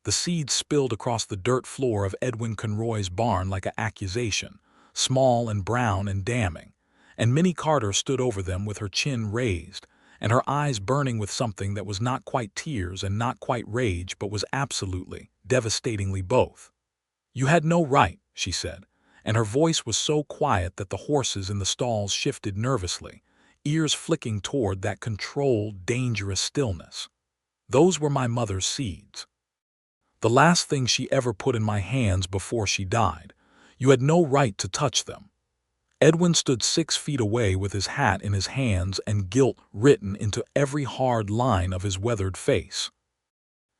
The seeds spilled across the dirt floor of Edwin Conroy's barn like an accusation, small and brown and damning, and Minnie Carter stood over them with her chin raised, and her eyes burning with something that was not quite tears and not quite rage but was absolutely, devastatingly both. "You had no right," she said, and her voice was so quiet that the horses in the stalls shifted nervously, ears flicking toward that controlled, dangerous stillness. "Those were my mother's seeds. The last thing she ever put in my hands before she died. You had no right to touch them." Edwin stood 6 feet away with his hat in his hands and guilt written into every hard line of his weathered face.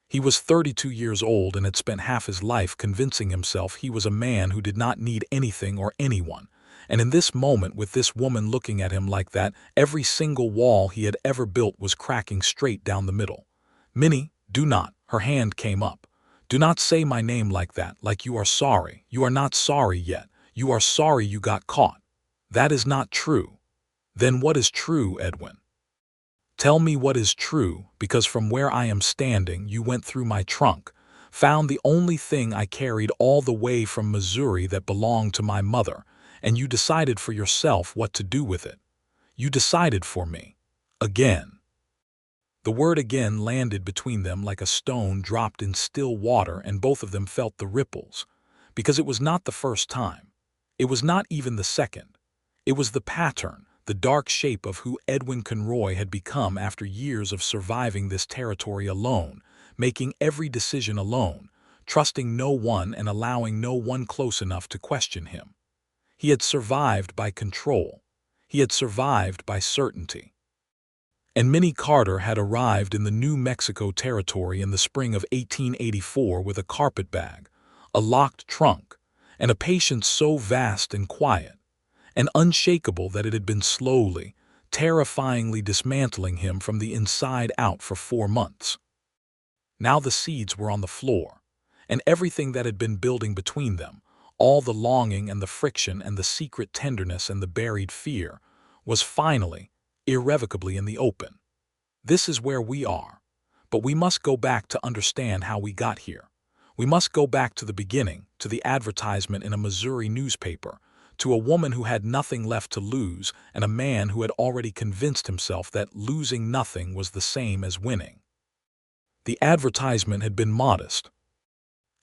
He was 32 years old and had spent half his life convincing himself he was a man who did not need anything or anyone, and in this moment, with this woman looking at him like that, every single wall he had ever built was cracking straight down the middle. "Minnie, do not," her hand came up. "Do not say my name like that, like you are sorry. You are not sorry yet. You are sorry you got caught. That is not true." "Then what is true, Edwin? Tell me what is true, because from where I am standing, you went through my trunk, found the only thing I carried all the way from Missouri that belonged to my mother, and you decided for yourself what to do with it. You decided for me. Again." The word "again" landed between them like a stone dropped in still water, and both of them felt the ripples, because it was not the first time. It was not even the second. It was the pattern, the dark shape of who Edwin Conroy had become after years of surviving this territory alone, making every decision alone, trusting no one and allowing no one close enough to question him. He had survived by control. He had survived by certainty. And Minnie Carter had arrived in the New Mexico territory in the spring of 1884 with a carpetbag, a locked trunk, and a patience so vast and quiet and unshakable that it had been slowly, terrifyingly dismantling him from the inside out for 4 months. Now the seeds were on the floor, and everything that had been building between them, all the longing and the friction and the secret tenderness and the buried fear, was finally, irrevocably in the open. This is where we are, but we must go back to understand how we got here. We must go back to the beginning, to the advertisement in a Missouri newspaper, to a woman who had nothing left to lose and a man who had already convinced himself that losing nothing was the same as winning. The advertisement had been modest.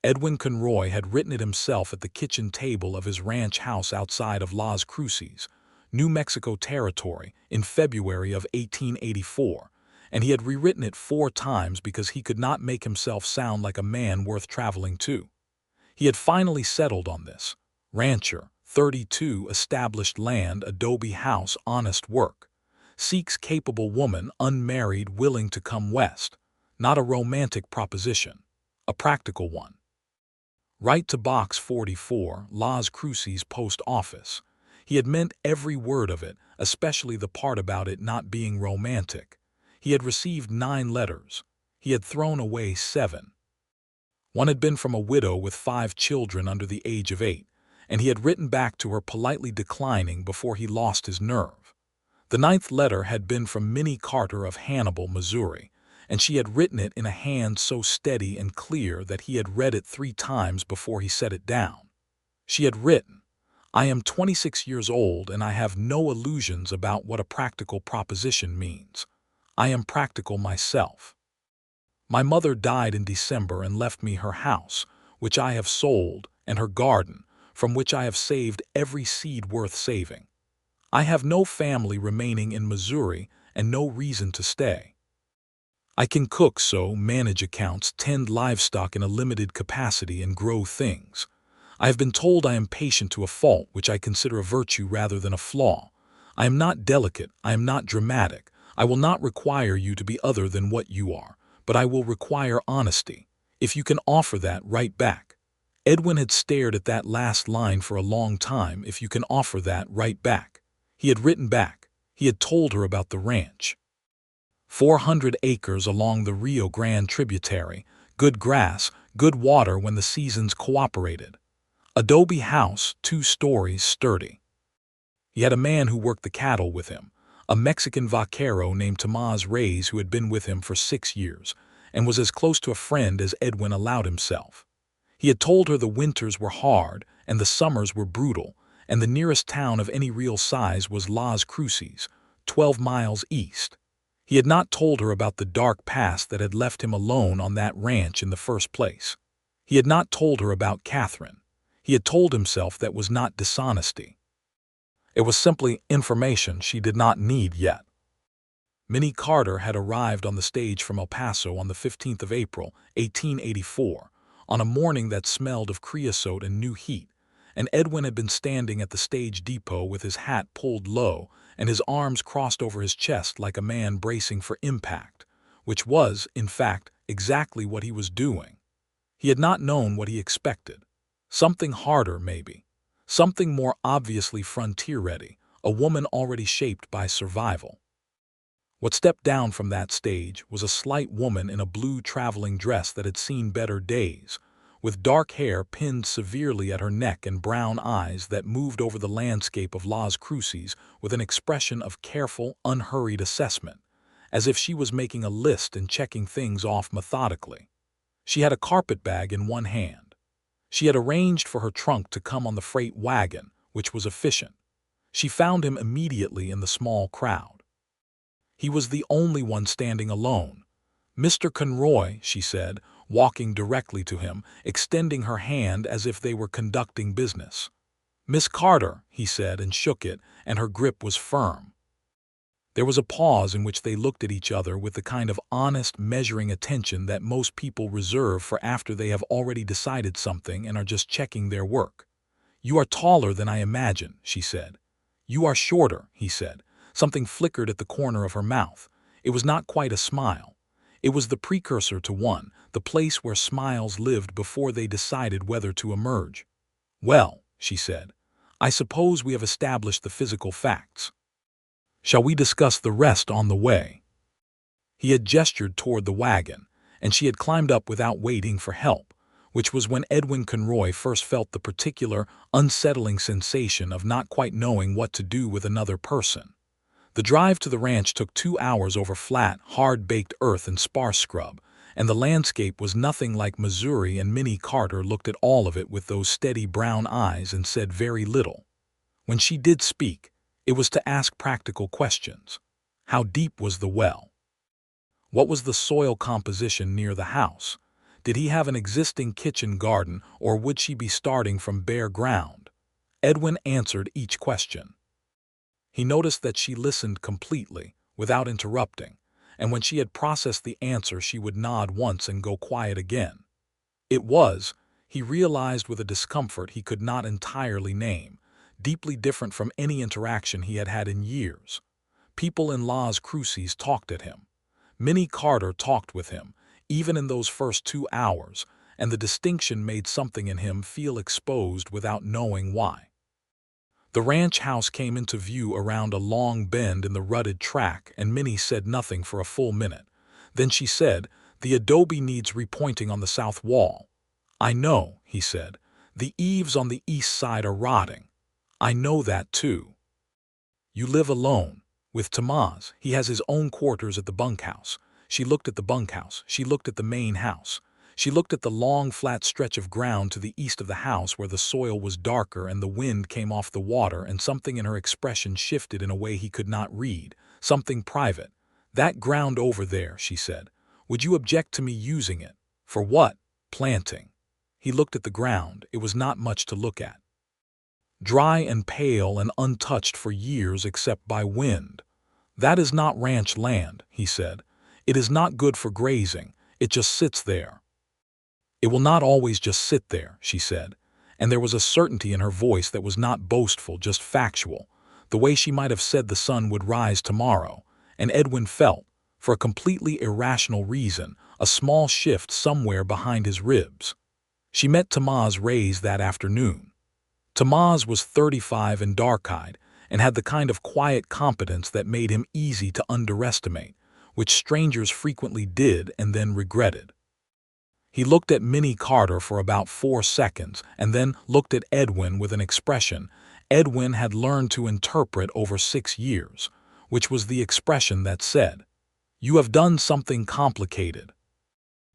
Edwin Conroy had written it himself at the kitchen table of his ranch house outside of Las Cruces, New Mexico territory, in February of 1884, and he had rewritten it 4 times because he could not make himself sound like a man worth traveling to. He had finally settled on this: rancher, 32, established land, adobe house, honest work. Seeks capable woman, unmarried, willing to come west. Not a romantic proposition, a practical one. Write to Box 44, Las Cruces Post Office. He had meant every word of it, especially the part about it not being romantic. He had received 9 letters. He had thrown away 7. One had been from a widow with 5 children under the age of 8, and he had written back to her politely declining before he lost his nerve. The 9th letter had been from Minnie Carter of Hannibal, Missouri, and she had written it in a hand so steady and clear that he had read it 3 times before he set it down. She had written, "I am 26 years old and I have no illusions about what a practical proposition means. I am practical myself. My mother died in December and left me her house, which I have sold, and her garden, from which I have saved every seed worth saving. I have no family remaining in Missouri and no reason to stay. I can cook, sew, manage accounts, tend livestock in a limited capacity, and grow things. I have been told I am patient to a fault, which I consider a virtue rather than a flaw. I am not delicate, I am not dramatic. I will not require you to be other than what you are, but I will require honesty. If you can offer that, write back." Edwin had stared at that last line for a long time. If you can offer that, write back. He had written back. He had told her about the ranch. 400 acres along the Rio Grande tributary, good grass, good water when the seasons cooperated. Adobe house, 2 stories, sturdy. He had a man who worked the cattle with him, a Mexican vaquero named Tomás Reyes who had been with him for 6 years, and was as close to a friend as Edwin allowed himself. He had told her the winters were hard and the summers were brutal, and the nearest town of any real size was Las Cruces, 12 miles east. He had not told her about the dark past that had left him alone on that ranch in the first place. He had not told her about Catherine. He had told himself that was not dishonesty. It was simply information she did not need yet. Minnie Carter had arrived on the stage from El Paso on the 15th of April, 1884, on a morning that smelled of creosote and new heat, and Edwin had been standing at the stage depot with his hat pulled low and his arms crossed over his chest like a man bracing for impact, which was, in fact, exactly what he was doing. He had not known what he expected. Something harder, maybe. Something more obviously frontier-ready, a woman already shaped by survival. What stepped down from that stage was a slight woman in a blue traveling dress that had seen better days, with dark hair pinned severely at her neck and brown eyes that moved over the landscape of Las Cruces with an expression of careful, unhurried assessment, as if she was making a list and checking things off methodically. She had a carpetbag in one hand. She had arranged for her trunk to come on the freight wagon, which was efficient. She found him immediately in the small crowd. He was the only one standing alone. "Mr. Conroy," she said, walking directly to him, extending her hand as if they were conducting business. "Miss Carter," he said, and shook it, and her grip was firm. There was a pause in which they looked at each other with the kind of honest, measuring attention that most people reserve for after they have already decided something and are just checking their work. "You are taller than I imagined," she said. "You are shorter," he said. Something flickered at the corner of her mouth. It was not quite a smile. It was the precursor to one, the place where smiles lived before they decided whether to emerge. "Well," she said, "I suppose we have established the physical facts. Shall we discuss the rest on the way?" He had gestured toward the wagon, and she had climbed up without waiting for help, which was when Edwin Conroy first felt the particular, unsettling sensation of not quite knowing what to do with another person. The drive to the ranch took 2 hours over flat, hard-baked earth and sparse scrub, and the landscape was nothing like Missouri, and Minnie Carter looked at all of it with those steady brown eyes and said very little. When she did speak, it was to ask practical questions. How deep was the well? What was the soil composition near the house? Did he have an existing kitchen garden, or would she be starting from bare ground? Edwin answered each question. He noticed that she listened completely, without interrupting, and when she had processed the answer she would nod once and go quiet again. It was, he realized with a discomfort he could not entirely name, deeply different from any interaction he had had in years. People in Las Cruces talked at him. Minnie Carter talked with him, even in those first 2 hours, and the distinction made something in him feel exposed without knowing why. The ranch house came into view around a long bend in the rutted track, and Minnie said nothing for a full minute. Then she said, "The adobe needs repointing on the south wall." "I know," he said. "The eaves on the east side are rotting." "I know that too." "You live alone." "With Tomás. He has his own quarters at the bunkhouse." She looked at the bunkhouse. She looked at the main house. She looked at the long, flat stretch of ground to the east of the house where the soil was darker and the wind came off the water, and something in her expression shifted in a way he could not read, something private. "That ground over there," she said. "Would you object to me using it?" "For what?" "Planting." He looked at the ground. It was not much to look at. Dry and pale and untouched for years except by wind. "That is not ranch land," he said. "It is not good for grazing. It just sits there." "It will not always just sit there," she said, and there was a certainty in her voice that was not boastful, just factual, the way she might have said the sun would rise tomorrow, and Edwin felt, for a completely irrational reason, a small shift somewhere behind his ribs. She met Tomás Reyes that afternoon. Tomás was 35 and dark-eyed, and had the kind of quiet competence that made him easy to underestimate, which strangers frequently did and then regretted. He looked at Minnie Carter for about 4 seconds and then looked at Edwin with an expression Edwin had learned to interpret over 6 years, which was the expression that said, "You have done something complicated."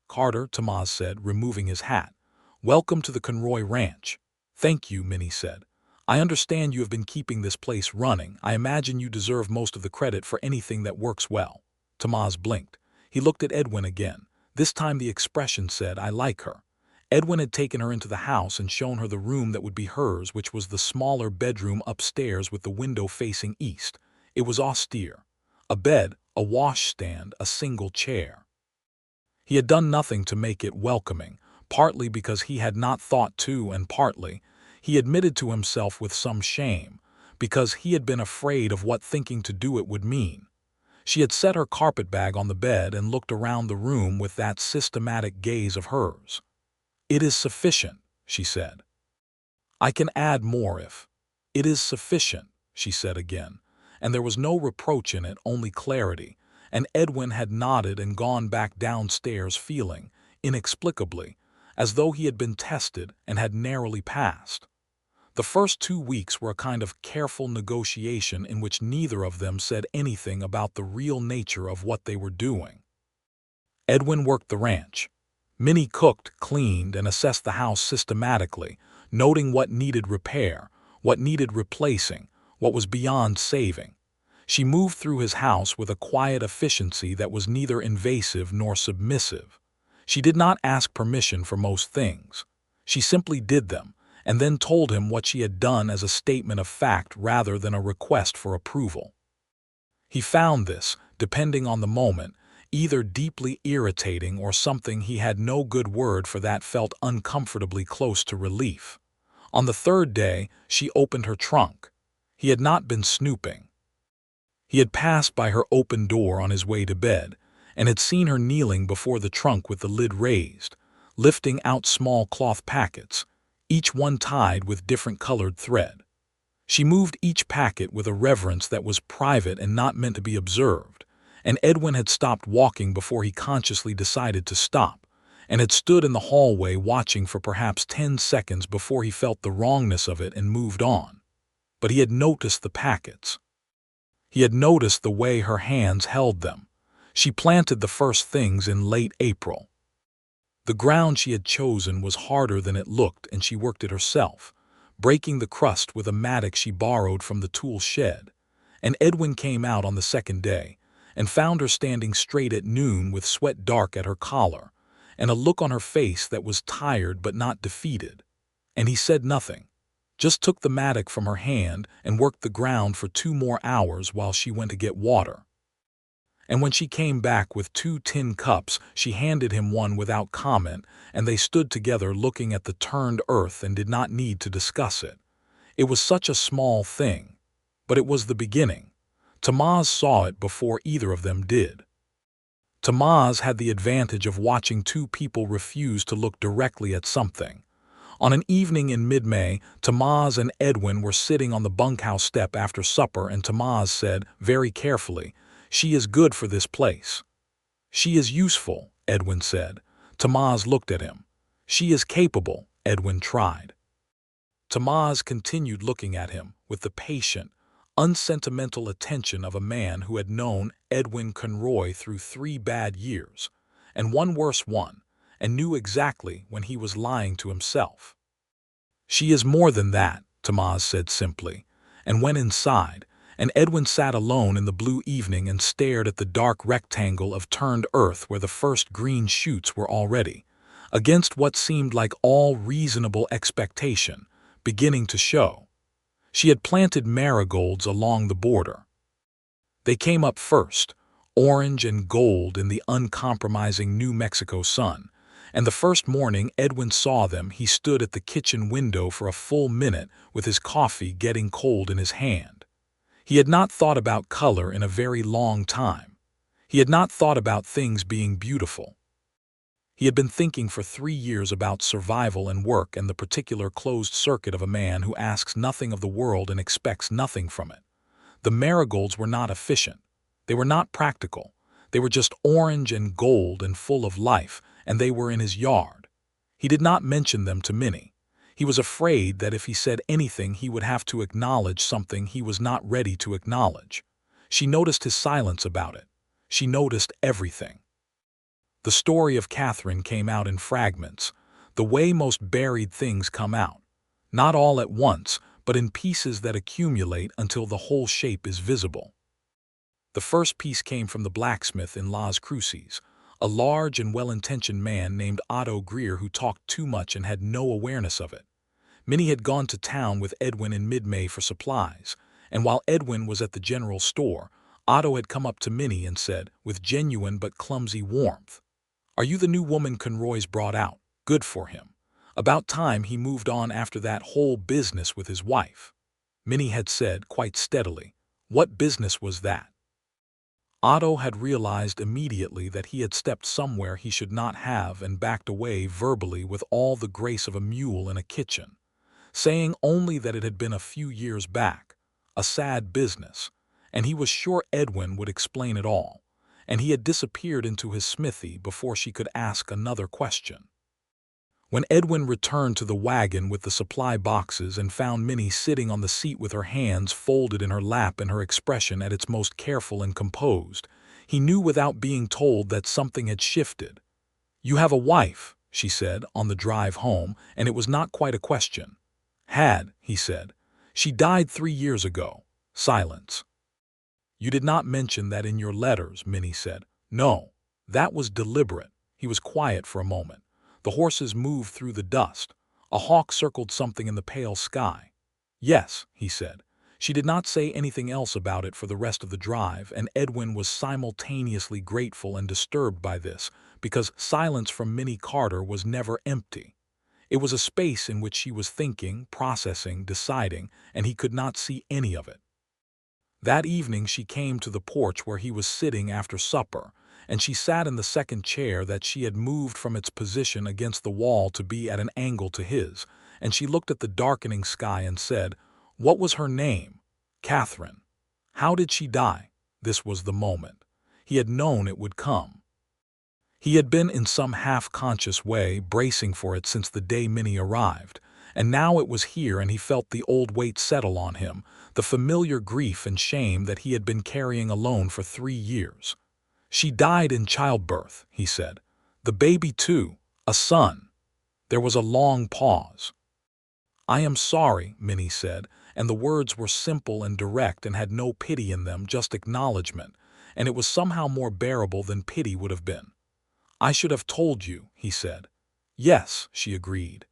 Carter, Tomas said, removing his hat. "Welcome to the Conroy Ranch." "Thank you," Minnie said. "I understand you have been keeping this place running. I imagine you deserve most of the credit for anything that works well." Tomas blinked. He looked at Edwin again. This time the expression said, "I like her." Edwin had taken her into the house and shown her the room that would be hers, which was the smaller bedroom upstairs with the window facing east. It was austere. A bed, a washstand, a single chair. He had done nothing to make it welcoming, partly because he had not thought to, and partly, he admitted to himself with some shame, because he had been afraid of what thinking to do it would mean. She had set her carpetbag on the bed and looked around the room with that systematic gaze of hers. "It is sufficient," she said. "I can add more if—" "It is sufficient," she said again, and there was no reproach in it, only clarity, and Edwin had nodded and gone back downstairs feeling, inexplicably, as though he had been tested and had narrowly passed. The first 2 weeks were a kind of careful negotiation in which neither of them said anything about the real nature of what they were doing. Edwin worked the ranch. Minnie cooked, cleaned, and assessed the house systematically, noting what needed repair, what needed replacing, what was beyond saving. She moved through his house with a quiet efficiency that was neither invasive nor submissive. She did not ask permission for most things. She simply did them, and then told him what she had done as a statement of fact rather than a request for approval. He found this, depending on the moment, either deeply irritating or something he had no good word for that felt uncomfortably close to relief. On the 3rd day, she opened her trunk. He had not been snooping. He had passed by her open door on his way to bed, and had seen her kneeling before the trunk with the lid raised, lifting out small cloth packets, each one tied with different colored thread. She moved each packet with a reverence that was private and not meant to be observed, and Edwin had stopped walking before he consciously decided to stop, and had stood in the hallway watching for perhaps 10 seconds before he felt the wrongness of it and moved on. But he had noticed the packets. He had noticed the way her hands held them. She planted the first things in late April. The ground she had chosen was harder than it looked, and she worked it herself, breaking the crust with a mattock she borrowed from the tool shed. And Edwin came out on the 2nd day, and found her standing straight at noon with sweat dark at her collar, and a look on her face that was tired but not defeated. And he said nothing, just took the mattock from her hand and worked the ground for 2 more hours while she went to get water. And when she came back with 2 tin cups, she handed him one without comment, and they stood together looking at the turned earth and did not need to discuss it. It was such a small thing, but it was the beginning. Tomas saw it before either of them did. Tomas had the advantage of watching 2 people refuse to look directly at something. On an evening in mid-May, Tomas and Edwin were sitting on the bunkhouse step after supper, and Tomas said, very carefully, "She is good for this place." "She is useful," Edwin said. Tomas looked at him. "She is capable," Edwin tried. Tomas continued looking at him with the patient, unsentimental attention of a man who had known Edwin Conroy through 3 bad years, and one worse one, and knew exactly when he was lying to himself. "She is more than that," Tomas said simply, and went inside, and Edwin sat alone in the blue evening and stared at the dark rectangle of turned earth where the first green shoots were already, against what seemed like all reasonable expectation, beginning to show. She had planted marigolds along the border. They came up first, orange and gold in the uncompromising New Mexico sun, and the first morning Edwin saw them he stood at the kitchen window for a full minute with his coffee getting cold in his hand. He had not thought about color in a very long time. He had not thought about things being beautiful. He had been thinking for 3 years about survival and work and the particular closed circuit of a man who asks nothing of the world and expects nothing from it. The marigolds were not efficient. They were not practical. They were just orange and gold and full of life, and they were in his yard. He did not mention them to Minnie. He was afraid that if he said anything he would have to acknowledge something he was not ready to acknowledge. She noticed his silence about it. She noticed everything. The story of Catherine came out in fragments, the way most buried things come out. Not all at once, but in pieces that accumulate until the whole shape is visible. The first piece came from the blacksmith in Las Cruces, a large and well-intentioned man named Otto Greer who talked too much and had no awareness of it. Minnie had gone to town with Edwin in mid-May for supplies, and while Edwin was at the general store, Otto had come up to Minnie and said, with genuine but clumsy warmth, "Are you the new woman Conroy's brought out? Good for him. About time he moved on after that whole business with his wife." Minnie had said, quite steadily, "What business was that?" Otto had realized immediately that he had stepped somewhere he should not have and backed away verbally with all the grace of a mule in a kitchen, saying only that it had been a few years back, a sad business, and he was sure Edwin would explain it all, and he had disappeared into his smithy before she could ask another question. When Edwin returned to the wagon with the supply boxes and found Minnie sitting on the seat with her hands folded in her lap and her expression at its most careful and composed, he knew without being told that something had shifted. "You have a wife," she said, on the drive home, and it was not quite a question. "Had," he said. "She died 3 years ago." Silence. "You did not mention that in your letters," Minnie said. "No, that was deliberate." He was quiet for a moment. The horses moved through the dust. A hawk circled something in the pale sky. "Yes," he said. She did not say anything else about it for the rest of the drive, and Edwin was simultaneously grateful and disturbed by this, because silence from Minnie Carter was never empty. It was a space in which she was thinking, processing, deciding, and he could not see any of it. That evening she came to the porch where he was sitting after supper, and she sat in the second chair that she had moved from its position against the wall to be at an angle to his, and she looked at the darkening sky and said, "What was her name?" "Catherine." "How did she die?" This was the moment. He had known it would come. He had been in some half-conscious way bracing for it since the day Minnie arrived, and now it was here and he felt the old weight settle on him, the familiar grief and shame that he had been carrying alone for 3 years. "She died in childbirth," he said. "The baby too, a son." There was a long pause. "I am sorry," Minnie said, and the words were simple and direct and had no pity in them, just acknowledgement, and it was somehow more bearable than pity would have been. "I should have told you," he said. "Yes," she agreed.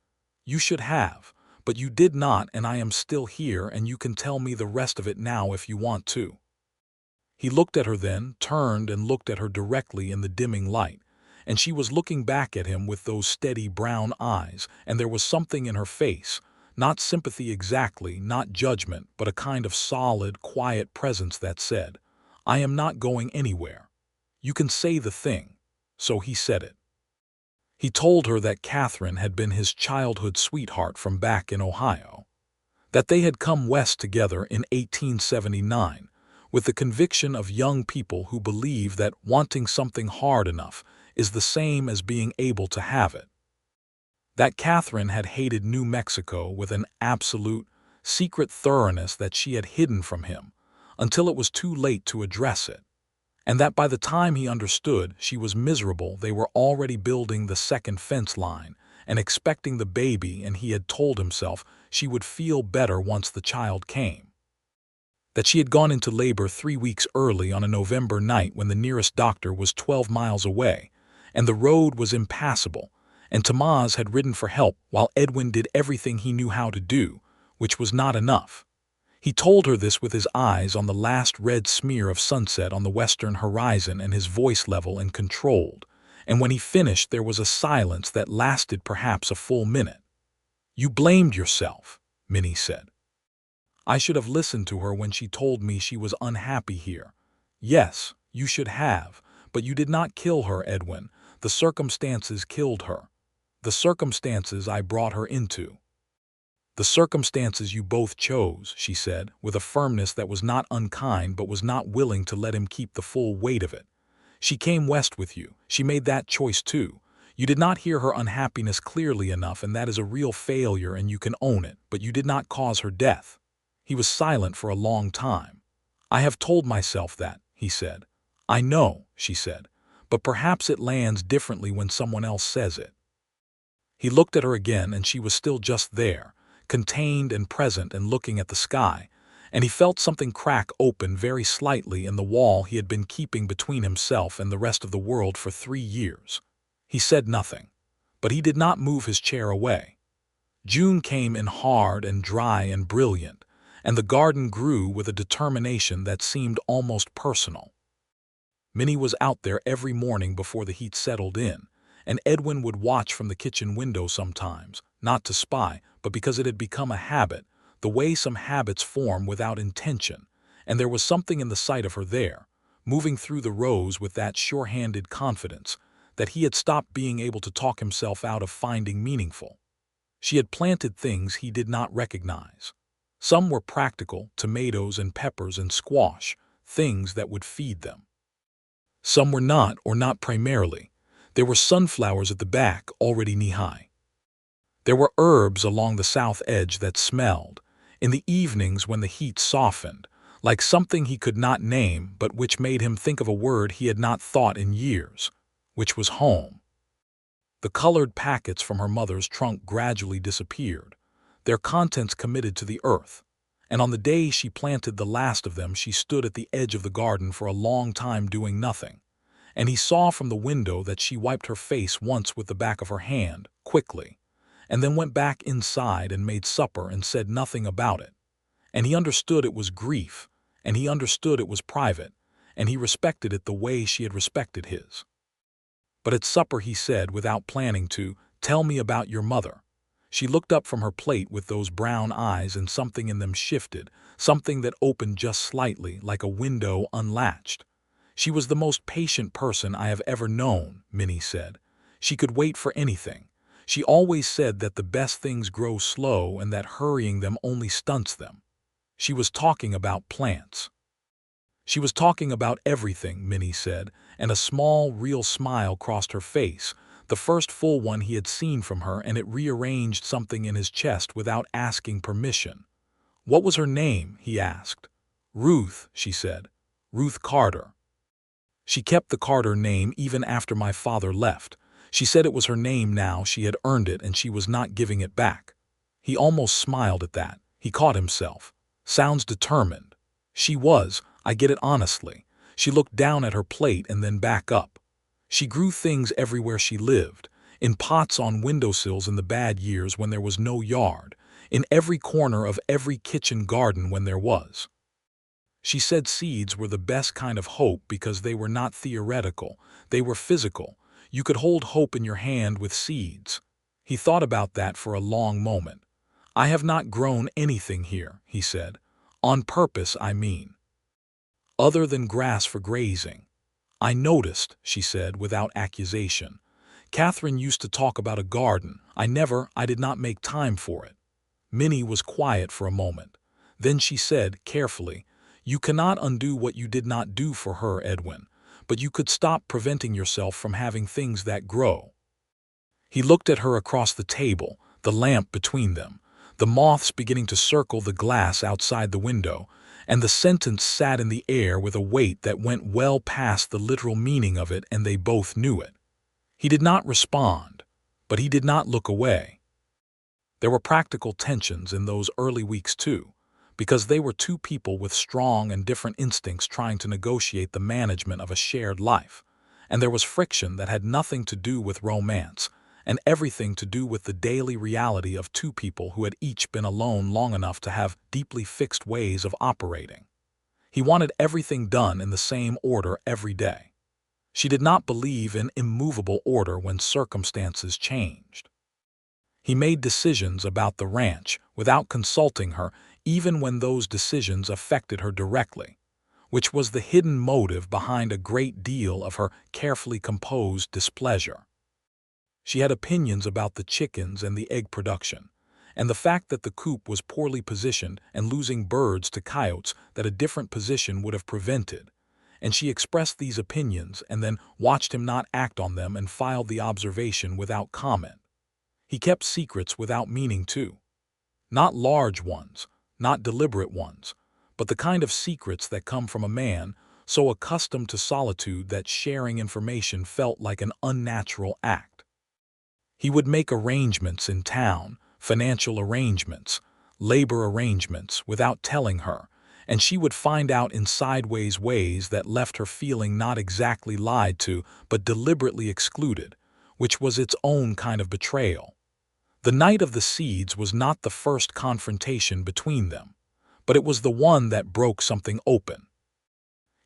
"You should have, but you did not, and I am still here and you can tell me the rest of it now if you want to." He looked at her then, turned and looked at her directly in the dimming light, and she was looking back at him with those steady brown eyes, and there was something in her face, not sympathy exactly, not judgment, but a kind of solid, quiet presence that said, "I am not going anywhere. You can say the thing." So he said it. He told her that Catherine had been his childhood sweetheart from back in Ohio, that they had come west together in 1879, with the conviction of young people who believe that wanting something hard enough is the same as being able to have it. That Catherine had hated New Mexico with an absolute, secret thoroughness that she had hidden from him until it was too late to address it, and that by the time he understood she was miserable they were already building the second fence line and expecting the baby, and he had told himself she would feel better once the child came. That she had gone into labor 3 weeks early on a November night when the nearest doctor was 12 miles away, and the road was impassable, and Tamaz had ridden for help while Edwin did everything he knew how to do, which was not enough. He told her this with his eyes on the last red smear of sunset on the western horizon and his voice level and controlled, and when he finished there was a silence that lasted perhaps a full minute. "You blamed yourself," Minnie said. "I should have listened to her when she told me she was unhappy here." "Yes, you should have, but you did not kill her, Edwin. The circumstances killed her. The circumstances I brought her into." "The circumstances you both chose," she said, with a firmness that was not unkind but was not willing to let him keep the full weight of it. "She came west with you. She made that choice too. You did not hear her unhappiness clearly enough, and that is a real failure and you can own it, but you did not cause her death." He was silent for a long time. "I have told myself that," he said. "I know," she said, but perhaps it lands differently when someone else says it. He looked at her again, and she was still just there, contained and present and looking at the sky, and he felt something crack open very slightly in the wall he had been keeping between himself and the rest of the world for 3 years. He said nothing, but he did not move his chair away. June came in hard and dry and brilliant, and the garden grew with a determination that seemed almost personal. Minnie was out there every morning before the heat settled in, and Edwin would watch from the kitchen window sometimes, not to spy, but because it had become a habit, the way some habits form without intention, and there was something in the sight of her there, moving through the rows with that sure-handed confidence, that he had stopped being able to talk himself out of finding meaningful. She had planted things he did not recognize. Some were practical, tomatoes and peppers and squash, things that would feed them. Some were not, or not primarily. There were sunflowers at the back, already knee-high. There were herbs along the south edge that smelled, in the evenings when the heat softened, like something he could not name but which made him think of a word he had not thought in years, which was home. The colored packets from her mother's trunk gradually disappeared, their contents committed to the earth, and on the day she planted the last of them she stood at the edge of the garden for a long time doing nothing, and he saw from the window that she wiped her face once with the back of her hand, quickly, and then went back inside and made supper and said nothing about it. And he understood it was grief, and he understood it was private, and he respected it the way she had respected his. But at supper he said, without planning to, "Tell me about your mother." She looked up from her plate with those brown eyes, and something in them shifted, something that opened just slightly, like a window unlatched. "She was the most patient person I have ever known," Minnie said. "She could wait for anything. She always said that the best things grow slow and that hurrying them only stunts them." She was talking about plants. She was talking about everything, Minnie said, and a small, real smile crossed her face, the first full one he had seen from her, and it rearranged something in his chest without asking permission. "What was her name?" he asked. "Ruth," she said. "Ruth Carter. She kept the Carter name even after my father left. She said it was her name now, she had earned it and she was not giving it back." He almost smiled at that. He caught himself. "Sounds determined." She was, I get it honestly. She looked down at her plate and then back up. She grew things everywhere she lived, in pots on windowsills in the bad years when there was no yard, in every corner of every kitchen garden when there was. She said seeds were the best kind of hope because they were not theoretical, they were physical. You could hold hope in your hand with seeds. He thought about that for a long moment. "I have not grown anything here," he said. "On purpose, I mean. Other than grass for grazing." "I noticed," she said, without accusation. "Catherine used to talk about a garden. I did not make time for it." Minnie was quiet for a moment. Then she said, carefully, "You cannot undo what you did not do for her, Edwin, but you could stop preventing yourself from having things that grow." He looked at her across the table, the lamp between them, the moths beginning to circle the glass outside the window, and the sentence sat in the air with a weight that went well past the literal meaning of it, and they both knew it. He did not respond, but he did not look away. There were practical tensions in those early weeks too, because they were two people with strong and different instincts trying to negotiate the management of a shared life, and there was friction that had nothing to do with romance, and everything to do with the daily reality of two people who had each been alone long enough to have deeply fixed ways of operating. He wanted everything done in the same order every day. She did not believe in immovable order when circumstances changed. He made decisions about the ranch without consulting her, even when those decisions affected her directly, which was the hidden motive behind a great deal of her carefully composed displeasure. She had opinions about the chickens and the egg production, and the fact that the coop was poorly positioned and losing birds to coyotes that a different position would have prevented, and she expressed these opinions and then watched him not act on them and filed the observation without comment. He kept secrets without meaning to. Not large ones, not deliberate ones, but the kind of secrets that come from a man so accustomed to solitude that sharing information felt like an unnatural act. He would make arrangements in town, financial arrangements, labor arrangements, without telling her, and she would find out in sideways ways that left her feeling not exactly lied to, but deliberately excluded, which was its own kind of betrayal. The night of the seeds was not the first confrontation between them, but it was the one that broke something open.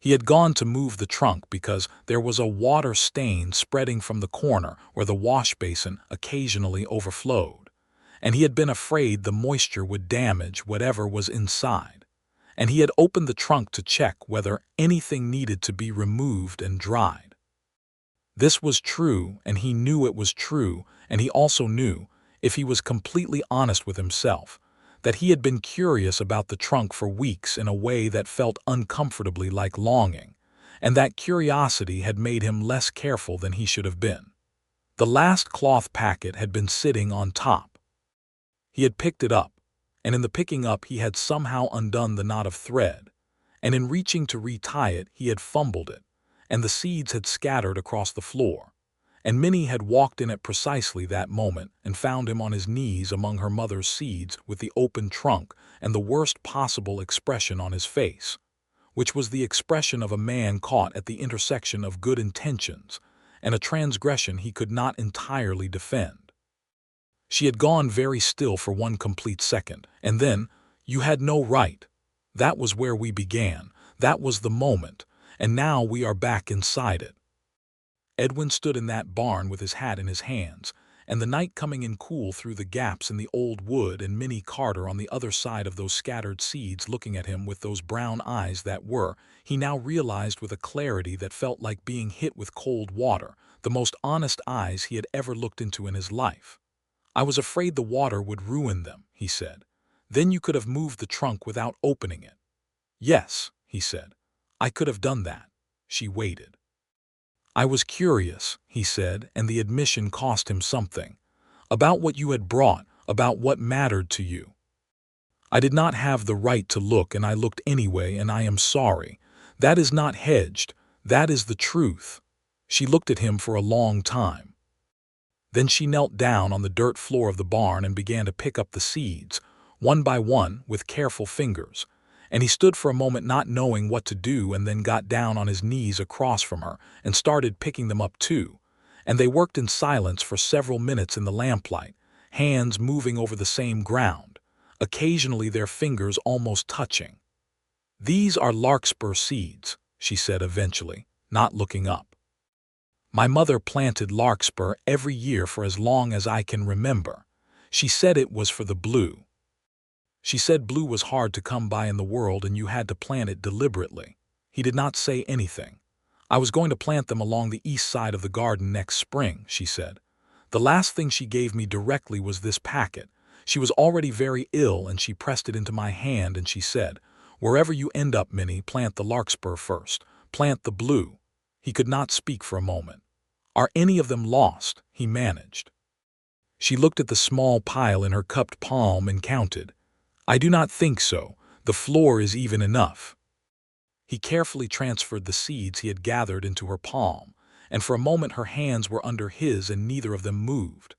He had gone to move the trunk because there was a water stain spreading from the corner where the wash basin occasionally overflowed, and he had been afraid the moisture would damage whatever was inside. And he had opened the trunk to check whether anything needed to be removed and dried. This was true, and he knew it was true, and he also knew, if he was completely honest with himself, that he had been curious about the trunk for weeks in a way that felt uncomfortably like longing, and that curiosity had made him less careful than he should have been. The last cloth packet had been sitting on top. He had picked it up, and in the picking up he had somehow undone the knot of thread, and in reaching to retie it he had fumbled it, and the seeds had scattered across the floor. And Minnie had walked in at precisely that moment and found him on his knees among her mother's seeds with the open trunk and the worst possible expression on his face, which was the expression of a man caught at the intersection of good intentions and a transgression he could not entirely defend. She had gone very still for one complete second, and then, "You had no right. That was where we began. That was the moment, and now we are back inside it." Edwin stood in that barn with his hat in his hands, and the night coming in cool through the gaps in the old wood, and Minnie Carter on the other side of those scattered seeds looking at him with those brown eyes that were, he now realized with a clarity that felt like being hit with cold water, the most honest eyes he had ever looked into in his life. "I was afraid the water would ruin them," he said. "Then you could have moved the trunk without opening it." "Yes," he said. "I could have done that." She waited. "I was curious," he said, and the admission cost him something. "About what you had brought, about what mattered to you. I did not have the right to look, and I looked anyway, and I am sorry. That is not hedged. That is the truth." She looked at him for a long time. Then she knelt down on the dirt floor of the barn and began to pick up the seeds, one by one, with careful fingers. And he stood for a moment not knowing what to do, and then got down on his knees across from her and started picking them up too. And they worked in silence for several minutes in the lamplight, hands moving over the same ground, occasionally their fingers almost touching. "These are larkspur seeds," she said eventually, not looking up. "My mother planted larkspur every year for as long as I can remember. She said it was for the blue. She said blue was hard to come by in the world and you had to plant it deliberately." He did not say anything. "I was going to plant them along the east side of the garden next spring," she said. "The last thing she gave me directly was this packet. She was already very ill and she pressed it into my hand and she said, 'Wherever you end up, Minnie, plant the larkspur first. Plant the blue.'" He could not speak for a moment. "Are any of them lost?" he managed. She looked at the small pile in her cupped palm and counted. "I do not think so. The floor is even enough." He carefully transferred the seeds he had gathered into her palm, and for a moment her hands were under his and neither of them moved.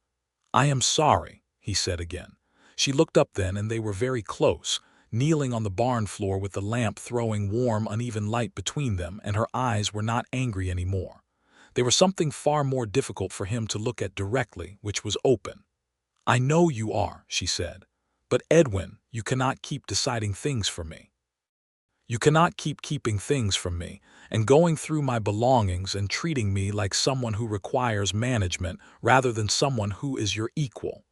"I am sorry," he said again. She looked up then, and they were very close, kneeling on the barn floor with the lamp throwing warm, uneven light between them, and her eyes were not angry anymore. They were something far more difficult for him to look at directly, which was open. "I know you are," she said. "But Edwin, you cannot keep deciding things for me. You cannot keep keeping things from me and going through my belongings and treating me like someone who requires management rather than someone who is your equal."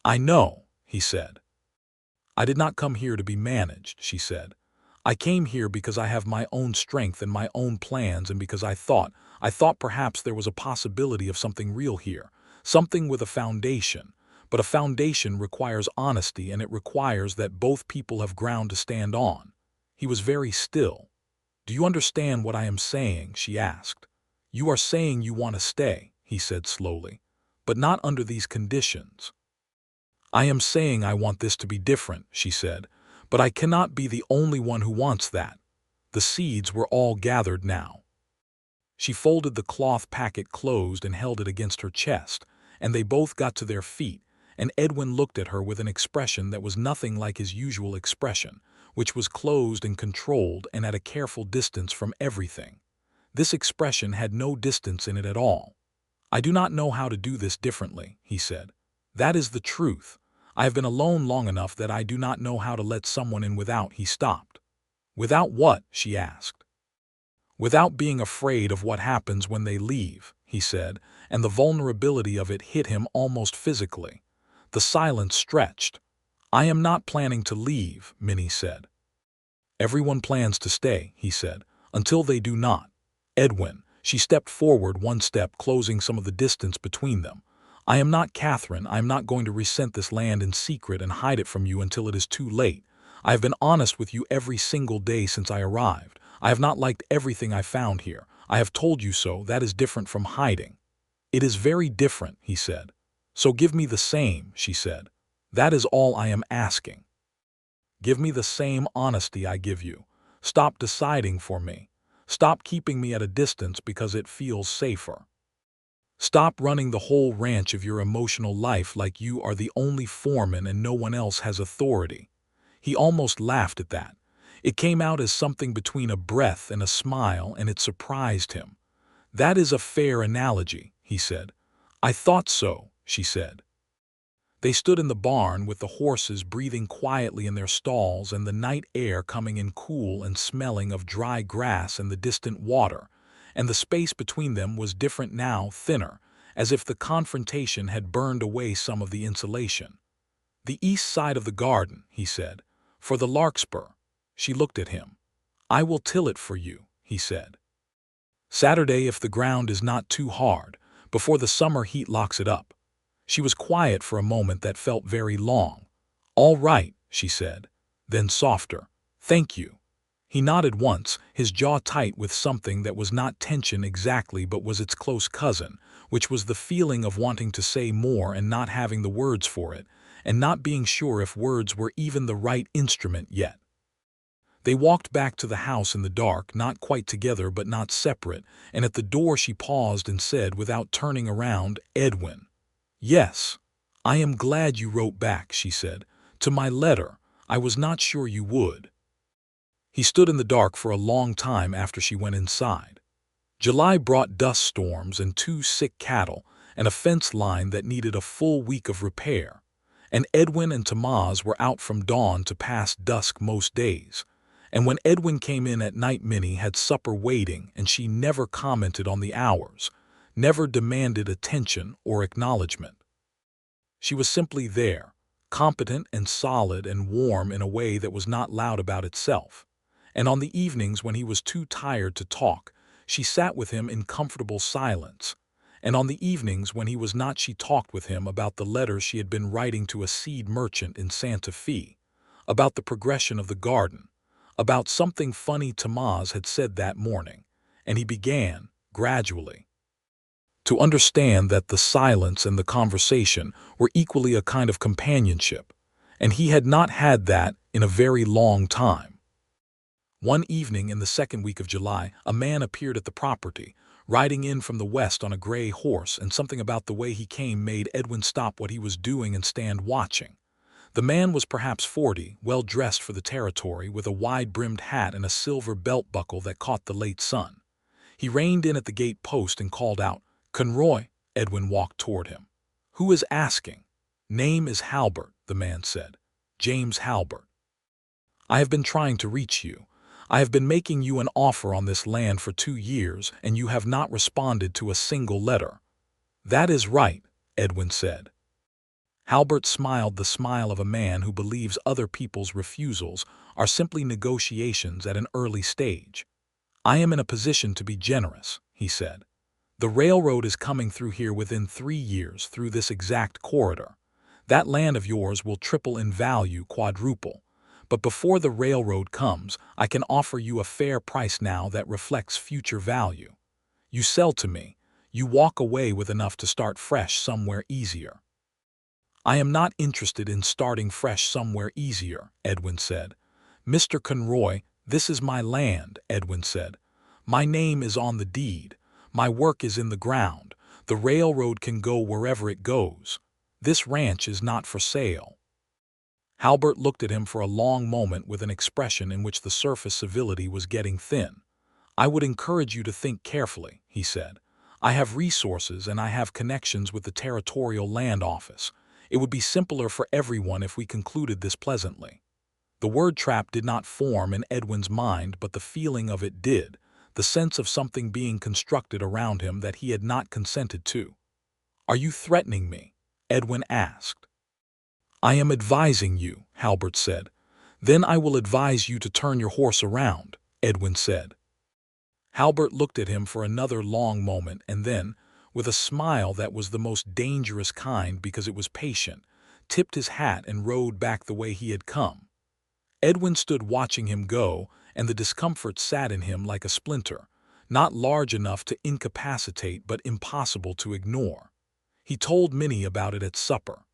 "I know," he said. "I did not come here to be managed," she said. "I came here because I have my own strength and my own plans, and because I thought perhaps there was a possibility of something real here, something with a foundation. But a foundation requires honesty, and it requires that both people have ground to stand on." He was very still. "Do you understand what I am saying?" she asked. "You are saying you want to stay," he said slowly, "but not under these conditions." "I am saying I want this to be different," she said, "but I cannot be the only one who wants that. The seeds were all gathered now. She folded the cloth packet closed and held it against her chest, and they both got to their feet, and Edwin looked at her with an expression that was nothing like his usual expression, which was closed and controlled and at a careful distance from everything. This expression had no distance in it at all. "I do not know how to do this differently," he said. "That is the truth. I have been alone long enough that I do not know how to let someone in without—" He stopped. "Without what?" she asked. "Without being afraid of what happens when they leave," he said, and the vulnerability of it hit him almost physically. The silence stretched. "I am not planning to leave," Minnie said. "Everyone plans to stay," he said, "until they do not." "Edwin," she stepped forward one step, closing some of the distance between them. "I am not Catherine. I am not going to resent this land in secret and hide it from you until it is too late. I have been honest with you every single day since I arrived. I have not liked everything I found here. I have told you so. That is different from hiding." "It is very different," he said. "So give me the same," she said. "That is all I am asking. Give me the same honesty I give you. Stop deciding for me. Stop keeping me at a distance because it feels safer. Stop running the whole ranch of your emotional life like you are the only foreman and no one else has authority." He almost laughed at that. It came out as something between a breath and a smile, and it surprised him. "That is a fair analogy," he said. "I thought so," she said. They stood in the barn with the horses breathing quietly in their stalls and the night air coming in cool and smelling of dry grass and the distant water, and the space between them was different now, thinner, as if the confrontation had burned away some of the insulation. "The east side of the garden," he said, "for the larkspur." She looked at him. "I will till it for you," he said. "Saturday if the ground is not too hard, before the summer heat locks it up." She was quiet for a moment that felt very long. "All right," she said. Then softer, "Thank you." He nodded once, his jaw tight with something that was not tension exactly but was its close cousin, which was the feeling of wanting to say more and not having the words for it, and not being sure if words were even the right instrument yet. They walked back to the house in the dark, not quite together but not separate, and at the door she paused and said without turning around, "Edwin." "Yes. I am glad you wrote back," she said. "To my letter. I was not sure you would." He stood in the dark for a long time after she went inside. July brought dust storms and 2 sick cattle and a fence line that needed a full week of repair, and Edwin and Tamaz were out from dawn to past dusk most days. And when Edwin came in at night, Minnie had supper waiting, and she never commented on the hours, never demanded attention or acknowledgement. She was simply there, competent and solid and warm in a way that was not loud about itself. And on the evenings when he was too tired to talk, she sat with him in comfortable silence. And on the evenings when he was not, she talked with him about the letters she had been writing to a seed merchant in Santa Fe, about the progression of the garden, about something funny Tamaz had said that morning, and he began, gradually, to understand that the silence and the conversation were equally a kind of companionship, and he had not had that in a very long time. One evening in the second week of July, a man appeared at the property, riding in from the west on a gray horse, and something about the way he came made Edwin stop what he was doing and stand watching. The man was perhaps 40, well dressed for the territory, with a wide-brimmed hat and a silver belt buckle that caught the late sun. He reined in at the gate post and called out, "Conroy." Edwin walked toward him. "Who is asking?" "Name is Halbert," the man said. "James Halbert. I have been trying to reach you. I have been making you an offer on this land for 2 years, and you have not responded to a single letter." "That is right," Edwin said. Halbert smiled the smile of a man who believes other people's refusals are simply negotiations at an early stage. "I am in a position to be generous," he said. "The railroad is coming through here within 3 years through this exact corridor. That land of yours will triple in value, quadruple. But before the railroad comes, I can offer you a fair price now that reflects future value. You sell to me. You walk away with enough to start fresh somewhere easier." "I am not interested in starting fresh somewhere easier," Edwin said. "Mr. Conroy, "This is my land," Edwin said. "My name is on the deed. My work is in the ground. The railroad can go wherever it goes. This ranch is not for sale." Halbert looked at him for a long moment with an expression in which the surface civility was getting thin. "I would encourage you to think carefully," he said. "I have resources and I have connections with the Territorial Land Office. It would be simpler for everyone if we concluded this pleasantly." The word trap did not form in Edwin's mind, but the feeling of it did, the sense of something being constructed around him that he had not consented to. "Are you threatening me?" Edwin asked. "I am advising you," Halbert said. "Then I will advise you to turn your horse around," Edwin said. Halbert looked at him for another long moment and then, with a smile that was the most dangerous kind because it was patient, tipped his hat and rode back the way he had come. Edwin stood watching him go, and the discomfort sat in him like a splinter, not large enough to incapacitate but impossible to ignore. He told Minnie about it at supper.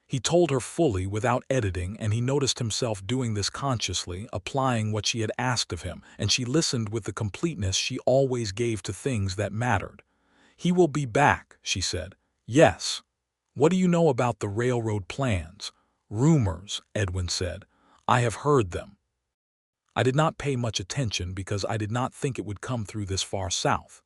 He told her fully without editing, and he noticed himself doing this consciously, applying what she had asked of him, and she listened with the completeness she always gave to things that mattered. "He will be back," she said. "Yes." "What do you know about the railroad plans?" "Rumors," Edwin said. "I have heard them." I did not pay much attention because I did not think it would come through this far south.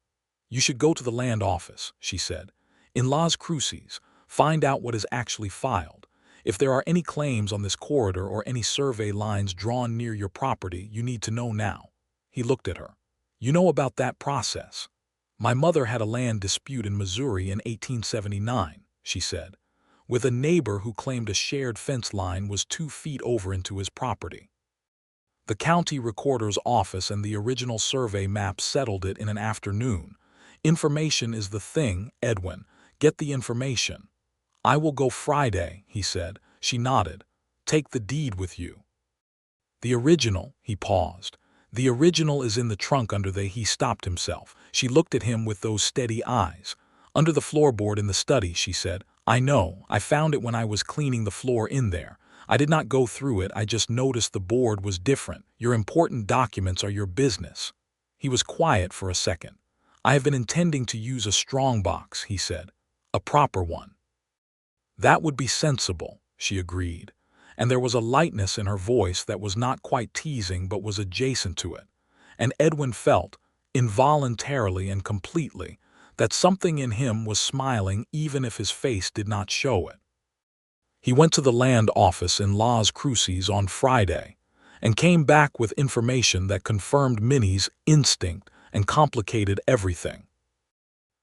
"You should go to the land office," she said. "In Las Cruces, find out what is actually filed. If there are any claims on this corridor or any survey lines drawn near your property, you need to know now." He looked at her. "You know about that process?" "My mother had a land dispute in Missouri in 1879, she said, with a neighbor who claimed a shared fence line was 2 feet over into his property. The county recorder's office and the original survey map settled it in an afternoon. Information is the thing, Edwin. Get the information." "I will go Friday," he said. She nodded. "Take the deed with you." "The original," he paused. "The original is in the trunk under the—" He stopped himself. She looked at him with those steady eyes. "Under the floorboard in the study," she said. "I know. I found it when I was cleaning the floor in there. I did not go through it, I just noticed the board was different. Your important documents are your business." He was quiet for a second. "I have been intending to use a strongbox," he said. "A proper one." "That would be sensible," she agreed, and there was a lightness in her voice that was not quite teasing but was adjacent to it, and Edwin felt, involuntarily and completely, that something in him was smiling even if his face did not show it. He went to the land office in Las Cruces on Friday and came back with information that confirmed Minnie's instinct and complicated everything.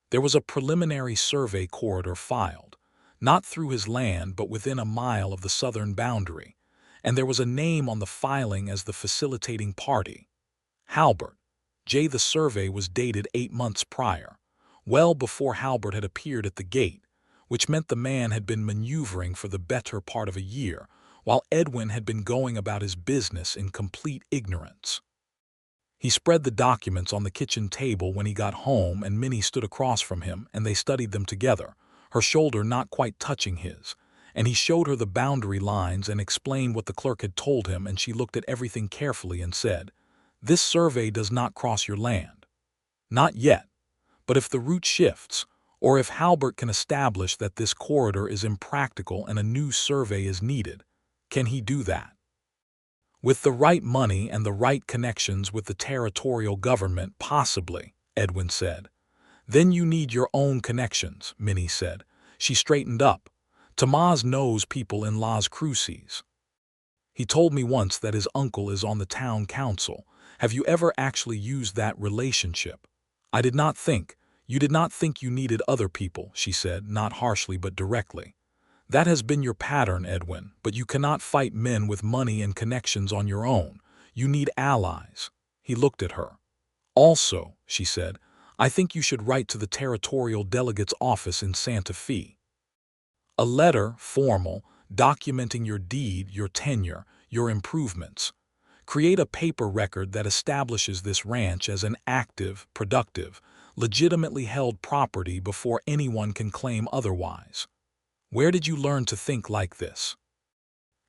There was a preliminary survey corridor filed, not through his land but within a mile of the southern boundary, and there was a name on the filing as the facilitating party. Halbert. The survey was dated 8 months prior, well before Halbert had appeared at the gate, which meant the man had been maneuvering for the better part of a year, while Edwin had been going about his business in complete ignorance. He spread the documents on the kitchen table when he got home, and Minnie stood across from him, and they studied them together, her shoulder not quite touching his, and he showed her the boundary lines and explained what the clerk had told him, and she looked at everything carefully and said, "This survey does not cross your land." "Not yet. But if the route shifts, or if Halbert can establish that this corridor is impractical and a new survey is needed, can he do that?" "With the right money and the right connections with the territorial government, possibly," Edwin said. "Then you need your own connections," Minnie said. She straightened up. "Tomás knows people in Las Cruces. He told me once that his uncle is on the town council. Have you ever actually used that relationship?" "I did not think. You did not think you needed other people," she said, not harshly but directly. "That has been your pattern, Edwin, but you cannot fight men with money and connections on your own. You need allies." He looked at her. "Also," she said, "I think you should write to the territorial delegate's office in Santa Fe. A letter, formal, documenting your deed, your tenure, your improvements. Create a paper record that establishes this ranch as an active, productive, legitimately held property before anyone can claim otherwise. Where did you learn to think like this?"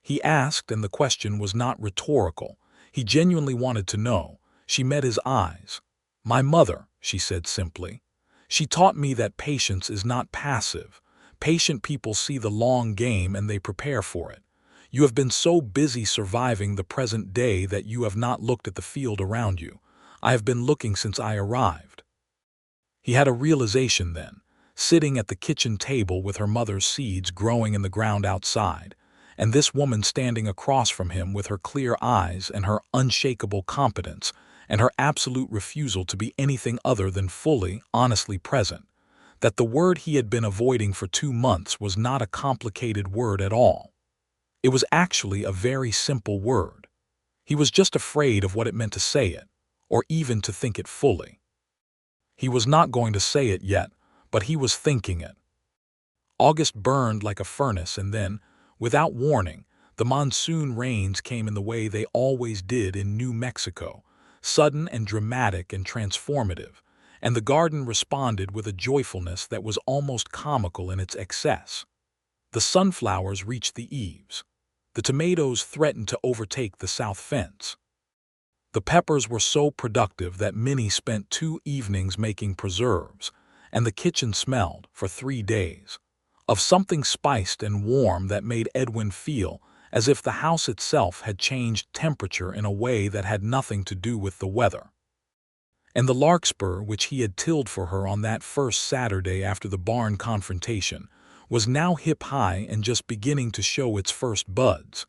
He asked, and the question was not rhetorical. He genuinely wanted to know. She met his eyes. "My mother," she said simply. "She taught me that patience is not passive. Patient people see the long game and they prepare for it. You have been so busy surviving the present day that you have not looked at the field around you. I have been looking since I arrived." He had a realization then, sitting at the kitchen table with her mother's seeds growing in the ground outside, and this woman standing across from him with her clear eyes and her unshakable competence and her absolute refusal to be anything other than fully, honestly present, that the word he had been avoiding for 2 months was not a complicated word at all. It was actually a very simple word. He was just afraid of what it meant to say it, or even to think it fully. He was not going to say it yet, but he was thinking it. August burned like a furnace, and then, without warning, the monsoon rains came in the way they always did in New Mexico, sudden and dramatic and transformative, and the garden responded with a joyfulness that was almost comical in its excess. The sunflowers reached the eaves. The tomatoes threatened to overtake the south fence. The peppers were so productive that Minnie spent 2 evenings making preserves, and the kitchen smelled, for 3 days, of something spiced and warm that made Edwin feel as if the house itself had changed temperature in a way that had nothing to do with the weather. And the larkspur which he had tilled for her on that first Saturday after the barn confrontation was now hip-high and just beginning to show its first buds.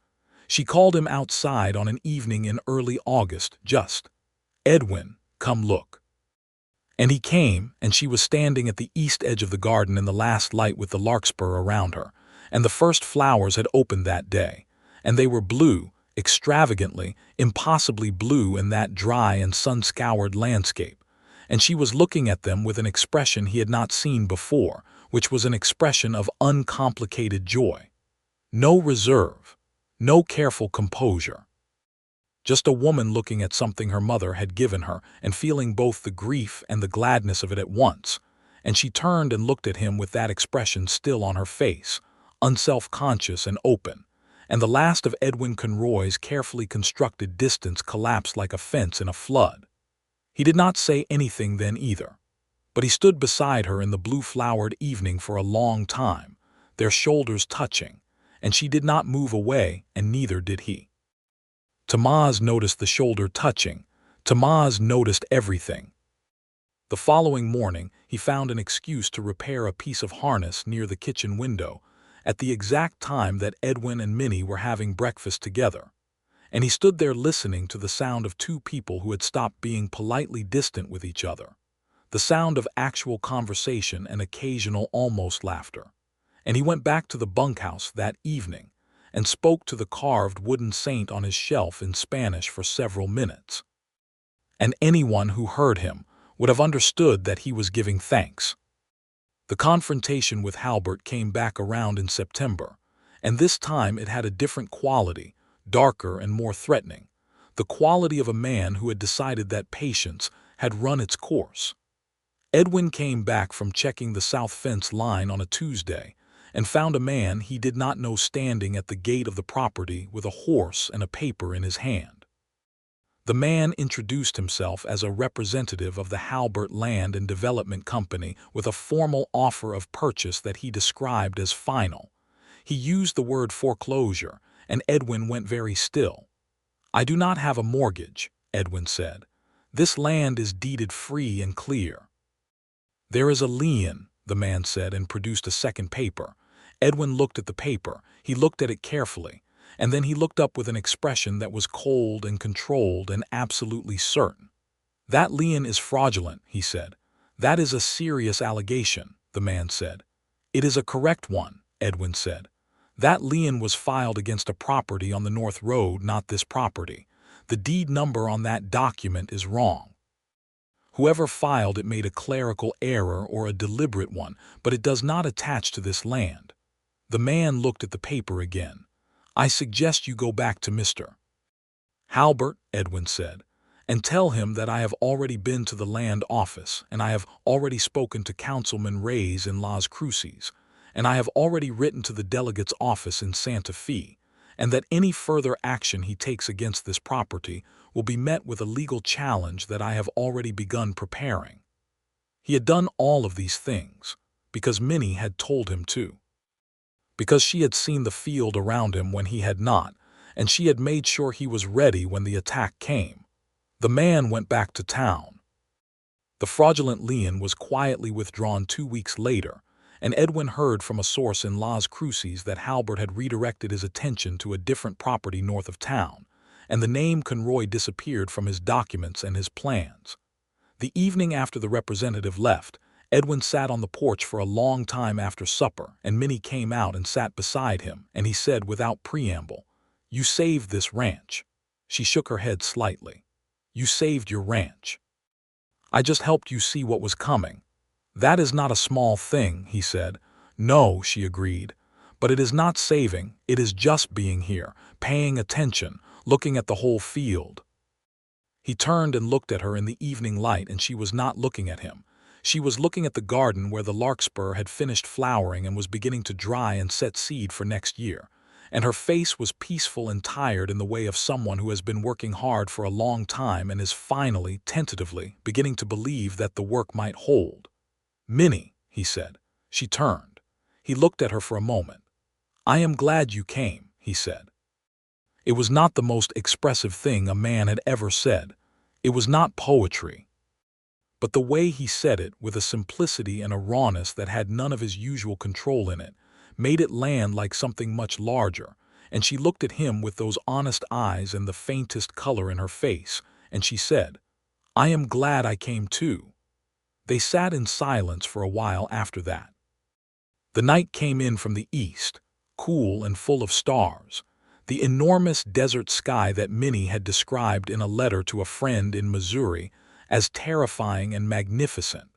She called him outside on an evening in early August, just, "Edwin, come look." And he came, and she was standing at the east edge of the garden in the last light with the larkspur around her, and the first flowers had opened that day, and they were blue, extravagantly, impossibly blue in that dry and sun-scoured landscape, and she was looking at them with an expression he had not seen before, which was an expression of uncomplicated joy. No reserve. No careful composure. Just a woman looking at something her mother had given her and feeling both the grief and the gladness of it at once, and she turned and looked at him with that expression still on her face, unself-conscious and open, and the last of Edwin Conroy's carefully constructed distance collapsed like a fence in a flood. He did not say anything then either, but he stood beside her in the blue-flowered evening for a long time, their shoulders touching, and she did not move away, and neither did he. Tamaz noticed the shoulder touching. Tamaz noticed everything. The following morning, he found an excuse to repair a piece of harness near the kitchen window, at the exact time that Edwin and Minnie were having breakfast together, and he stood there listening to the sound of 2 people who had stopped being politely distant with each other, the sound of actual conversation and occasional almost laughter. And he went back to the bunkhouse that evening and spoke to the carved wooden saint on his shelf in Spanish for several minutes. And anyone who heard him would have understood that he was giving thanks. The confrontation with Halbert came back around in September, and this time it had a different quality, darker and more threatening, the quality of a man who had decided that patience had run its course. Edwin came back from checking the south fence line on a Tuesday and found a man he did not know standing at the gate of the property with a horse and a paper in his hand. The man introduced himself as a representative of the Halbert Land and Development Company with a formal offer of purchase that he described as final. He used the word foreclosure, and Edwin went very still. "I do not have a mortgage," Edwin said. "This land is deeded free and clear." "There is a lien," the man said, and produced a second paper. Edwin looked at the paper. He looked at it carefully, and then he looked up with an expression that was cold and controlled and absolutely certain. "That lien is fraudulent," he said. "That is a serious allegation," the man said. "It is a correct one," Edwin said. "That lien was filed against a property on the North Road, not this property. The deed number on that document is wrong. Whoever filed it made a clerical error or a deliberate one, but it does not attach to this land." The man looked at the paper again. "I suggest you go back to Mr. Halbert," Edwin said, "and tell him that I have already been to the land office, and I have already spoken to Councilman Reyes in Las Cruces, and I have already written to the delegate's office in Santa Fe, and that any further action he takes against this property will be met with a legal challenge that I have already begun preparing. He had done all of these things because Minnie had told him to. Because she had seen the field around him when he had not, and she had made sure he was ready when the attack came. The man went back to town. The fraudulent lien was quietly withdrawn 2 weeks later, and Edwin heard from a source in Las Cruces that Halbert had redirected his attention to a different property north of town, and the name Conroy disappeared from his documents and his plans. The evening after the representative left, Edwin sat on the porch for a long time after supper, and Minnie came out and sat beside him, and he said without preamble, "You saved this ranch." She shook her head slightly. "You saved your ranch. I just helped you see what was coming." "That is not a small thing," he said. "No," she agreed. "But it is not saving, it is just being here, paying attention, looking at the whole field." He turned and looked at her in the evening light, and she was not looking at him. She was looking at the garden where the larkspur had finished flowering and was beginning to dry and set seed for next year, and her face was peaceful and tired in the way of someone who has been working hard for a long time and is finally, tentatively, beginning to believe that the work might hold. "Minnie," he said. She turned. He looked at her for a moment. "I am glad you came," he said. It was not the most expressive thing a man had ever said. It was not poetry. But the way he said it, with a simplicity and a rawness that had none of his usual control in it, made it land like something much larger, and she looked at him with those honest eyes and the faintest color in her face, and she said, "I am glad I came too." They sat in silence for a while after that. The night came in from the east, cool and full of stars, the enormous desert sky that Minnie had described in a letter to a friend in Missouri as terrifying and magnificent.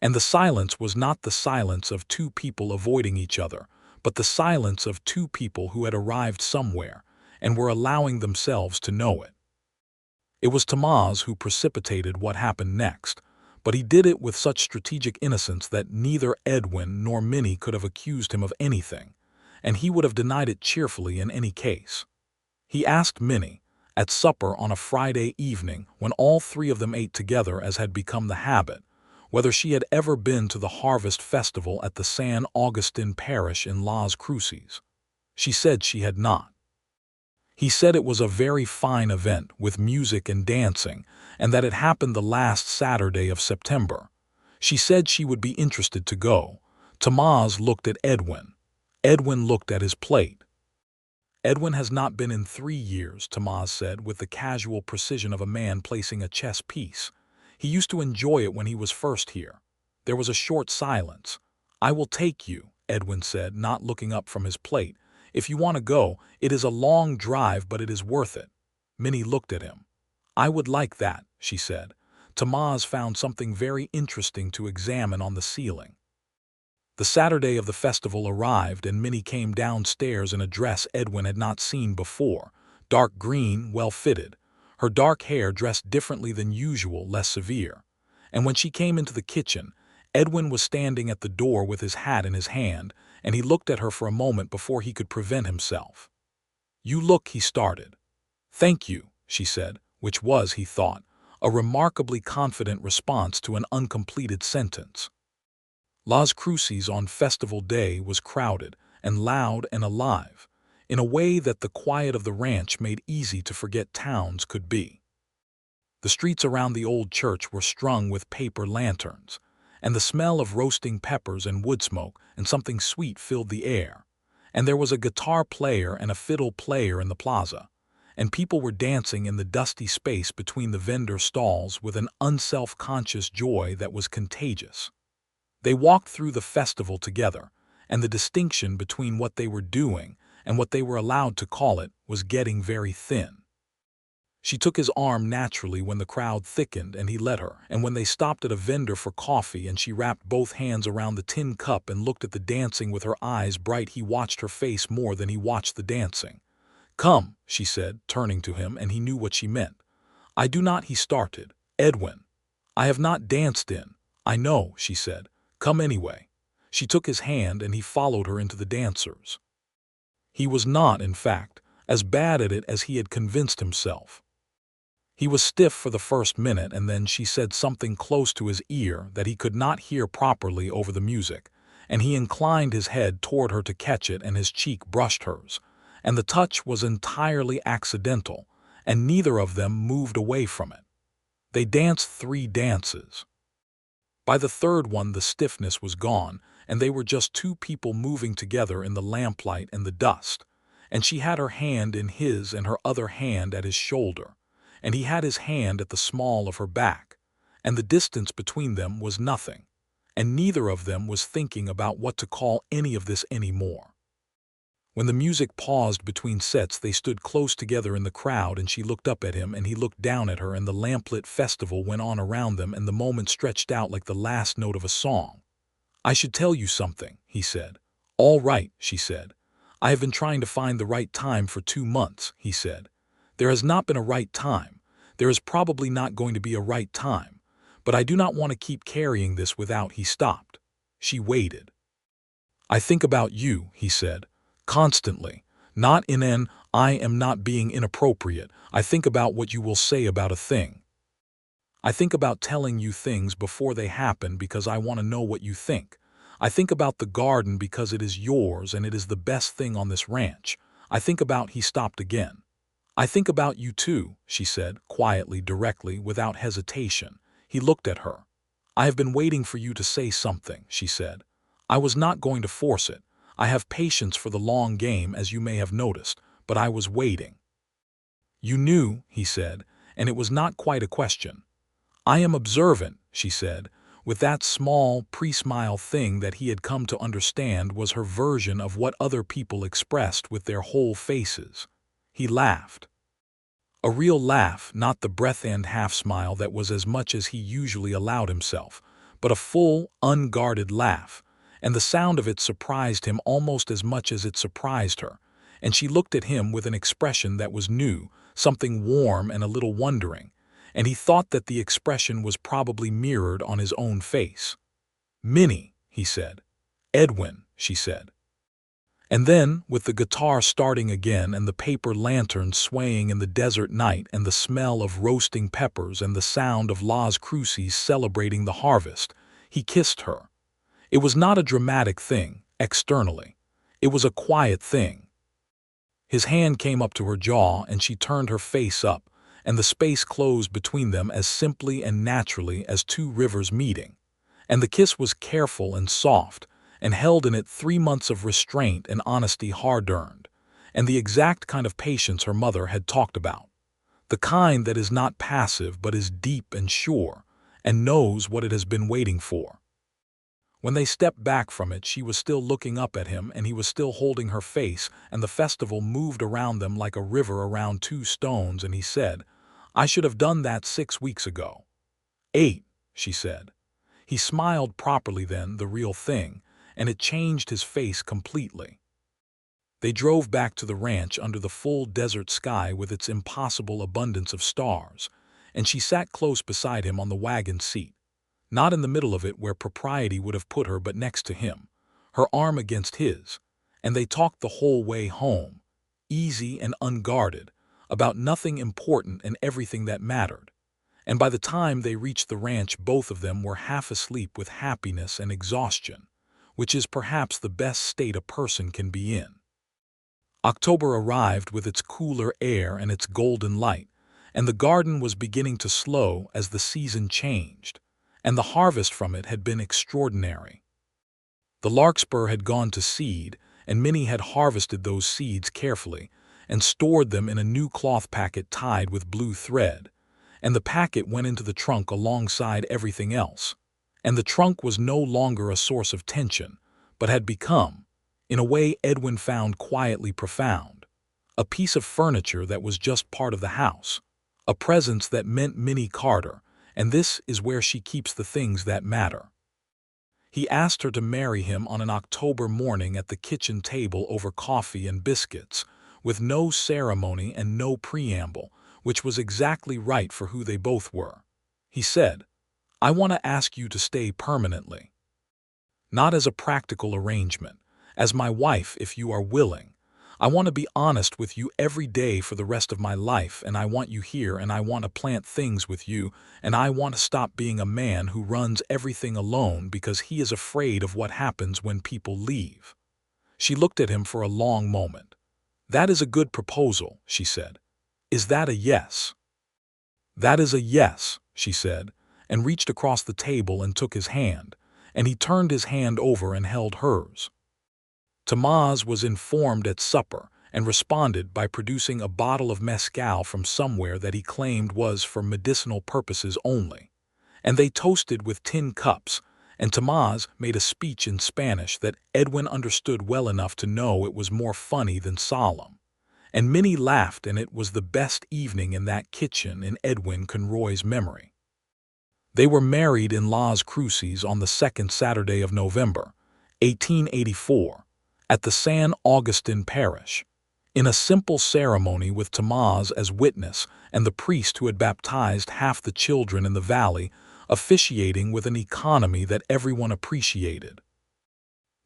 And the silence was not the silence of two people avoiding each other, but the silence of two people who had arrived somewhere and were allowing themselves to know it. It was Tamaz who precipitated what happened next, but he did it with such strategic innocence that neither Edwin nor Minnie could have accused him of anything, and he would have denied it cheerfully in any case. He asked Minnie, at supper on a Friday evening when all three of them ate together as had become the habit, whether she had ever been to the harvest festival at the San Augustin parish in Las Cruces. She said she had not. He said it was a very fine event with music and dancing, and that it happened the last Saturday of September. She said she would be interested to go. Tamaz looked at Edwin. Edwin looked at his plate. "Edwin has not been in 3 years," Tamaz said with the casual precision of a man placing a chess piece. "He used to enjoy it when he was first here." There was a short silence. "I will take you," Edwin said, not looking up from his plate. "If you want to go, it is a long drive, but it is worth it." Minnie looked at him. "I would like that," she said. Tamaz found something very interesting to examine on the ceiling. The Saturday of the festival arrived, and Minnie came downstairs in a dress Edwin had not seen before, dark green, well-fitted, her dark hair dressed differently than usual, less severe. And when she came into the kitchen, Edwin was standing at the door with his hat in his hand, and he looked at her for a moment before he could prevent himself. "You look," he started. "Thank you," she said, which was, he thought, a remarkably confident response to an uncompleted sentence. Las Cruces on Festival Day was crowded and loud and alive, in a way that the quiet of the ranch made easy to forget towns could be. The streets around the old church were strung with paper lanterns, and the smell of roasting peppers and wood smoke and something sweet filled the air, and there was a guitar player and a fiddle player in the plaza, and people were dancing in the dusty space between the vendor stalls with an unself-conscious joy that was contagious. They walked through the festival together, and the distinction between what they were doing and what they were allowed to call it was getting very thin. She took his arm naturally when the crowd thickened and he led her, and when they stopped at a vendor for coffee and she wrapped both hands around the tin cup and looked at the dancing with her eyes bright, he watched her face more than he watched the dancing. "Come," she said, turning to him, and he knew what she meant. "I do not," he started. "Edwin, I have not danced in." "I know," she said. "Come anyway." She took his hand and he followed her into the dancers. He was not, in fact, as bad at it as he had convinced himself. He was stiff for the first minute, and then she said something close to his ear that he could not hear properly over the music, and he inclined his head toward her to catch it, and his cheek brushed hers, and the touch was entirely accidental, and neither of them moved away from it. They danced 3 dances. By the third one the stiffness was gone, and they were just 2 people moving together in the lamplight and the dust, and she had her hand in his and her other hand at his shoulder, and he had his hand at the small of her back, and the distance between them was nothing, and neither of them was thinking about what to call any of this anymore. When the music paused between sets, they stood close together in the crowd, and she looked up at him and he looked down at her, and the lamplit festival went on around them, and the moment stretched out like the last note of a song. "I should tell you something," he said. "All right," she said. "I have been trying to find the right time for 2 months," he said. "There has not been a right time. There is probably not going to be a right time. But I do not want to keep carrying this without—" He stopped. She waited. "I think about you," he said, "constantly. Not in an I am not being inappropriate. I think about what you will say about a thing. I think about telling you things before they happen because I want to know what you think. I think about the garden because it is yours and it is the best thing on this ranch. I think about—" He stopped again. "I think about you too," she said, quietly, directly, without hesitation. He looked at her. "I have been waiting for you to say something," she said. "I was not going to force it. I have patience for the long game, as you may have noticed, but I was waiting." "You knew," he said, and it was not quite a question. "I am observant," she said, with that small, pre-smile thing that he had come to understand was her version of what other people expressed with their whole faces. He laughed. A real laugh, not the breath-and half-smile that was as much as he usually allowed himself, but a full, unguarded laugh, and the sound of it surprised him almost as much as it surprised her, and she looked at him with an expression that was new, something warm and a little wondering, and he thought that the expression was probably mirrored on his own face. "Minnie," he said. "Edwin," she said. And then, with the guitar starting again and the paper lantern swaying in the desert night and the smell of roasting peppers and the sound of Las Cruces celebrating the harvest, he kissed her. It was not a dramatic thing, externally. It was a quiet thing. His hand came up to her jaw and she turned her face up, and the space closed between them as simply and naturally as 2 rivers meeting. And the kiss was careful and soft, and held in it 3 months of restraint and honesty hard-earned, and the exact kind of patience her mother had talked about. The kind that is not passive but is deep and sure, and knows what it has been waiting for. When they stepped back from it, she was still looking up at him, and he was still holding her face, and the festival moved around them like a river around 2 stones, and he said, "I should have done that 6 weeks ago." "8," she said. He smiled properly then, the real thing, and it changed his face completely. They drove back to the ranch under the full desert sky with its impossible abundance of stars, and she sat close beside him on the wagon seat, not in the middle of it where propriety would have put her, but next to him, her arm against his, and they talked the whole way home, easy and unguarded, about nothing important and everything that mattered. And by the time they reached the ranch, both of them were half asleep with happiness and exhaustion, which is perhaps the best state a person can be in. October arrived with its cooler air and its golden light, and the garden was beginning to slow as the season changed, and the harvest from it had been extraordinary. The larkspur had gone to seed, and Minnie had harvested those seeds carefully and stored them in a new cloth packet tied with blue thread, and the packet went into the trunk alongside everything else, and the trunk was no longer a source of tension, but had become, in a way Edwin found quietly profound, a piece of furniture that was just part of the house, a presence that meant Minnie Carter, and this is where she keeps the things that matter. He asked her to marry him on an October morning at the kitchen table over coffee and biscuits, with no ceremony and no preamble, which was exactly right for who they both were. He said, "I want to ask you to stay permanently. Not as a practical arrangement, as my wife if you are willing. I want to be honest with you every day for the rest of my life, and I want you here, and I want to plant things with you, and I want to stop being a man who runs everything alone because he is afraid of what happens when people leave." She looked at him for a long moment. "That is a good proposal," she said. "Is that a yes?" "That is a yes," she said, and reached across the table and took his hand, and he turned his hand over and held hers. Tomás was informed at supper and responded by producing a bottle of mezcal from somewhere that he claimed was for medicinal purposes only, and they toasted with tin cups, and Tomás made a speech in Spanish that Edwin understood well enough to know it was more funny than solemn. And Minnie laughed, and it was the best evening in that kitchen in Edwin Conroy's memory. They were married in Las Cruces on the second Saturday of November, 1884, at the San Agustin parish, in a simple ceremony with Tomás as witness and the priest who had baptized half the children in the valley officiating with an economy that everyone appreciated.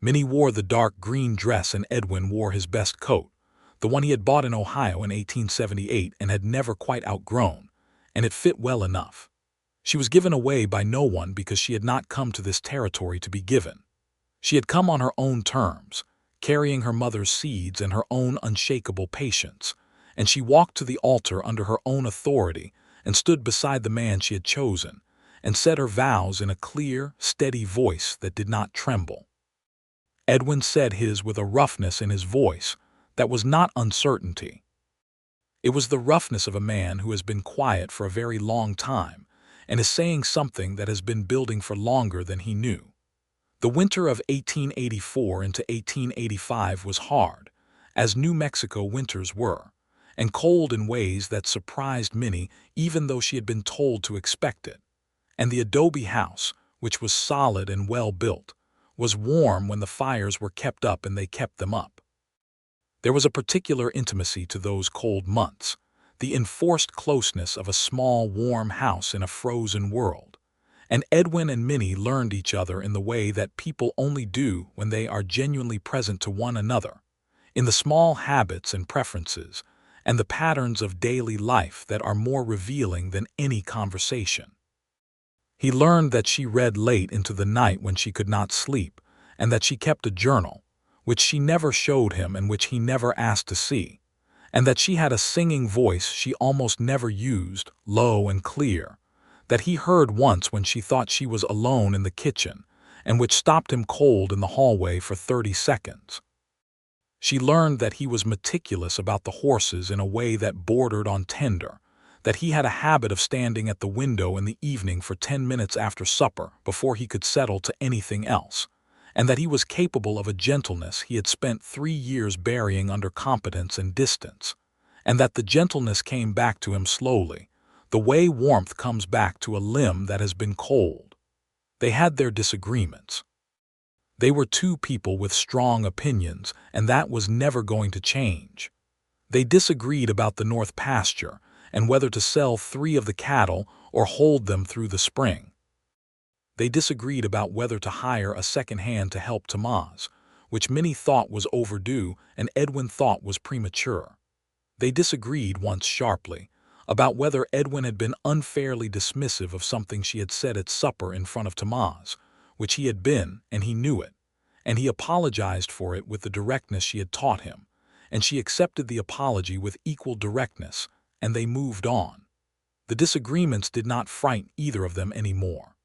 Minnie wore the dark green dress and Edwin wore his best coat, the one he had bought in Ohio in 1878 and had never quite outgrown, and it fit well enough. She was given away by no one because she had not come to this territory to be given. She had come on her own terms, carrying her mother's seeds and her own unshakable patience, and she walked to the altar under her own authority and stood beside the man she had chosen, and said her vows in a clear, steady voice that did not tremble. Edwin said his with a roughness in his voice that was not uncertainty. It was the roughness of a man who has been quiet for a very long time and is saying something that has been building for longer than he knew. The winter of 1884 into 1885 was hard, as New Mexico winters were, and cold in ways that surprised Minnie even though she had been told to expect it. And the adobe house, which was solid and well built, was warm when the fires were kept up, and they kept them up. There was a particular intimacy to those cold months, the enforced closeness of a small, warm house in a frozen world. And Edwin and Minnie learned each other in the way that people only do when they are genuinely present to one another, in the small habits and preferences, and the patterns of daily life that are more revealing than any conversation. He learned that she read late into the night when she could not sleep, and that she kept a journal, which she never showed him and which he never asked to see, and that she had a singing voice she almost never used, low and clear, that he heard once when she thought she was alone in the kitchen, and which stopped him cold in the hallway for 30 seconds. She learned that he was meticulous about the horses in a way that bordered on tender, that he had a habit of standing at the window in the evening for 10 minutes after supper before he could settle to anything else, and that he was capable of a gentleness he had spent 3 years burying under competence and distance, and that the gentleness came back to him slowly, the way warmth comes back to a limb that has been cold. They had their disagreements. They were two people with strong opinions, and that was never going to change. They disagreed about the north pasture and whether to sell 3 of the cattle or hold them through the spring. They disagreed about whether to hire a second hand to help Tomás, which Minnie thought was overdue and Edwin thought was premature. They disagreed once sharply about whether Edwin had been unfairly dismissive of something she had said at supper in front of Tomás, which he had been, and he knew it, and he apologized for it with the directness she had taught him, and she accepted the apology with equal directness, and they moved on. The disagreements did not frighten either of them anymore.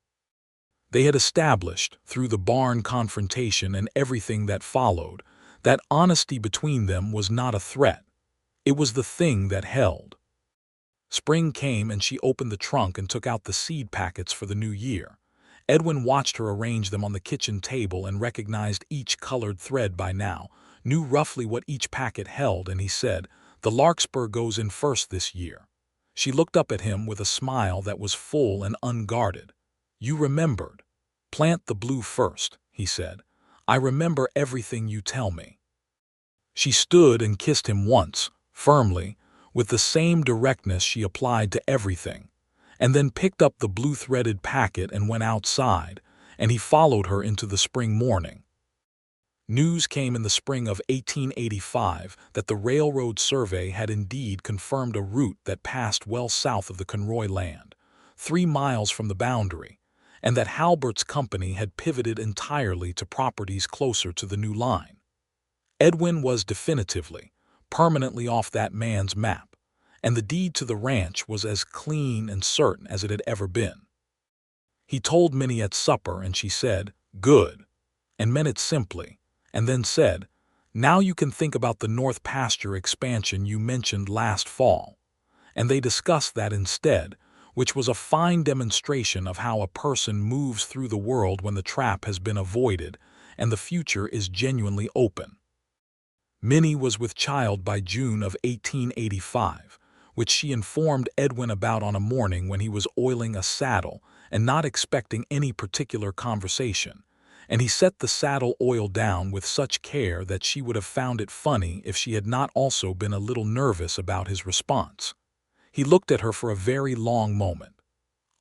They had established, through the barn confrontation and everything that followed, that honesty between them was not a threat. It was the thing that held. Spring came and she opened the trunk and took out the seed packets for the new year. Edwin watched her arrange them on the kitchen table and recognized each colored thread by now, knew roughly what each packet held, and he said, "The larkspur goes in first this year." She looked up at him with a smile that was full and unguarded. "You remembered. Plant the blue first," he said. "I remember everything you tell me." She stood and kissed him once, firmly, with the same directness she applied to everything, and then picked up the blue-threaded packet and went outside, and he followed her into the spring morning. News came in the spring of 1885 that the Railroad Survey had indeed confirmed a route that passed well south of the Conroy land, 3 miles from the boundary, and that Halbert's company had pivoted entirely to properties closer to the new line. Edwin was definitively, permanently off that man's map, and the deed to the ranch was as clean and certain as it had ever been. He told Minnie at supper, and she said, "Good," and meant it simply, and then said, "Now you can think about the North Pasture expansion you mentioned last fall." And they discussed that instead, which was a fine demonstration of how a person moves through the world when the trap has been avoided and the future is genuinely open. Minnie was with child by June of 1885, which she informed Edwin about on a morning when he was oiling a saddle and not expecting any particular conversation, and he set the saddle oil down with such care that she would have found it funny if she had not also been a little nervous about his response. He looked at her for a very long moment.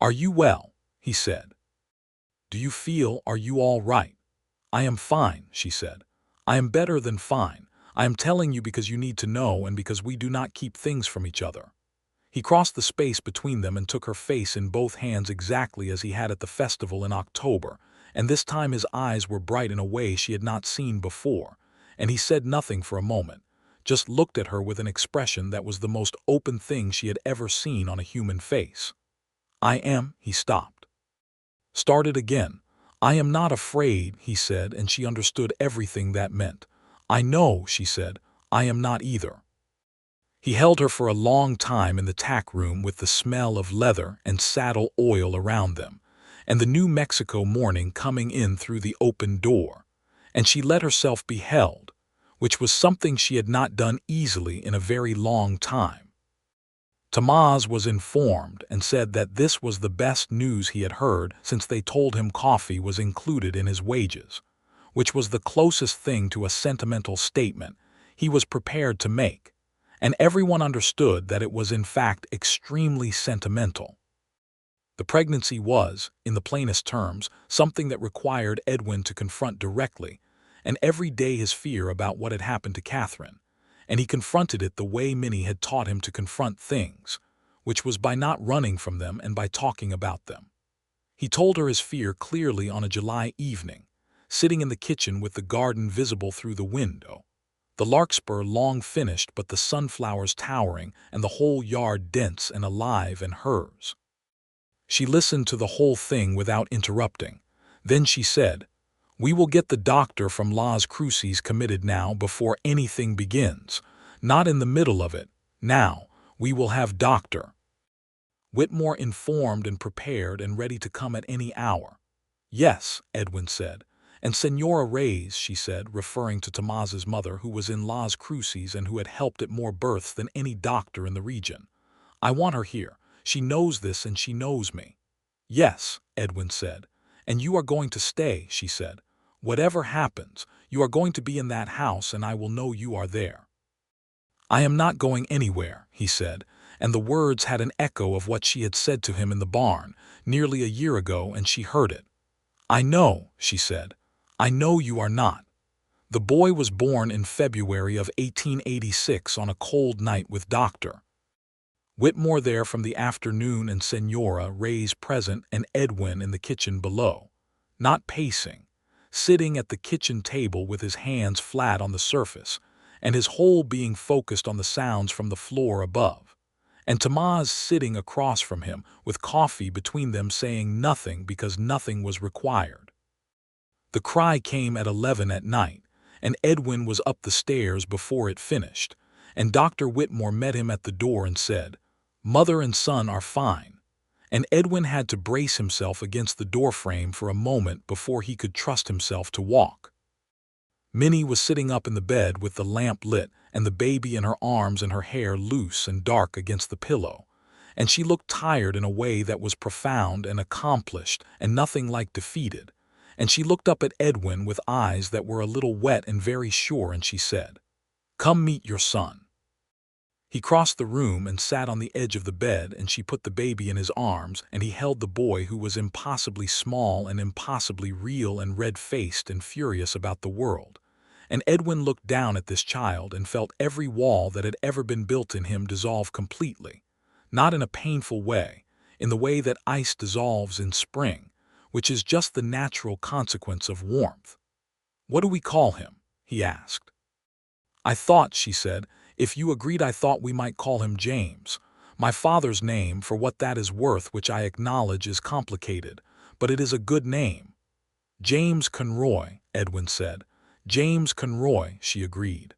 "Are you well?" he said. "Do you feel, are you all right?" "I am fine," she said. "I am better than fine. I am telling you because you need to know and because we do not keep things from each other." He crossed the space between them and took her face in both hands exactly as he had at the festival in October, and this time his eyes were bright in a way she had not seen before, and he said nothing for a moment, just looked at her with an expression that was the most open thing she had ever seen on a human face. He stopped. Started again. "I am not afraid," he said, and she understood everything that meant. "I know," she said, "I am not either." He held her for a long time in the tack room with the smell of leather and saddle oil around them, and the New Mexico morning coming in through the open door, and she let herself be held, which was something she had not done easily in a very long time. Tamaz was informed and said that this was the best news he had heard since they told him coffee was included in his wages, which was the closest thing to a sentimental statement he was prepared to make, and everyone understood that it was in fact extremely sentimental. The pregnancy was, in the plainest terms, something that required Edwin to confront directly, and every day his fear about what had happened to Catherine, and he confronted it the way Minnie had taught him to confront things, which was by not running from them and by talking about them. He told her his fear clearly on a July evening, sitting in the kitchen with the garden visible through the window, the larkspur long finished but the sunflowers towering and the whole yard dense and alive and hers. She listened to the whole thing without interrupting. Then she said, "We will get the doctor from Las Cruces committed now before anything begins. Not in the middle of it. Now, we will have Dr. Whitmore informed and prepared and ready to come at any hour." "Yes," Edwin said. "And Senora Reyes," she said, referring to Tamaz's mother, who was in Las Cruces and who had helped at more births than any doctor in the region. "I want her here. She knows this and she knows me." "Yes," Edwin said. "And you are going to stay," she said. "Whatever happens, you are going to be in that house and I will know you are there." "I am not going anywhere," he said, and the words had an echo of what she had said to him in the barn nearly a year ago, and she heard it. "I know," she said. "I know you are not." The boy was born in February of 1886 on a cold night with Dr. Whitmore there from the afternoon and Senora Reyes present and Edwin in the kitchen below, not pacing, sitting at the kitchen table with his hands flat on the surface and his whole being focused on the sounds from the floor above, and Tamaz sitting across from him with coffee between them saying nothing because nothing was required. The cry came at 11 at night, and Edwin was up the stairs before it finished, and Dr. Whitmore met him at the door and said, "Mother and son are fine," and Edwin had to brace himself against the doorframe for a moment before he could trust himself to walk. Minnie was sitting up in the bed with the lamp lit and the baby in her arms and her hair loose and dark against the pillow, and she looked tired in a way that was profound and accomplished and nothing like defeated, and she looked up at Edwin with eyes that were a little wet and very sure, and she said, "Come meet your son." He crossed the room and sat on the edge of the bed, and she put the baby in his arms, and he held the boy, who was impossibly small and impossibly real and red-faced and furious about the world, And Edwin looked down at this child and felt every wall that had ever been built in him dissolve completely, not in a painful way, in the way that ice dissolves in spring, which is just the natural consequence of warmth. "What do we call him?" he asked. "I thought," she said, "if you agreed I thought we might call him James. My father's name, for what that is worth, which I acknowledge is complicated, but it is a good name." "James Conroy," Edwin said. "James Conroy," she agreed.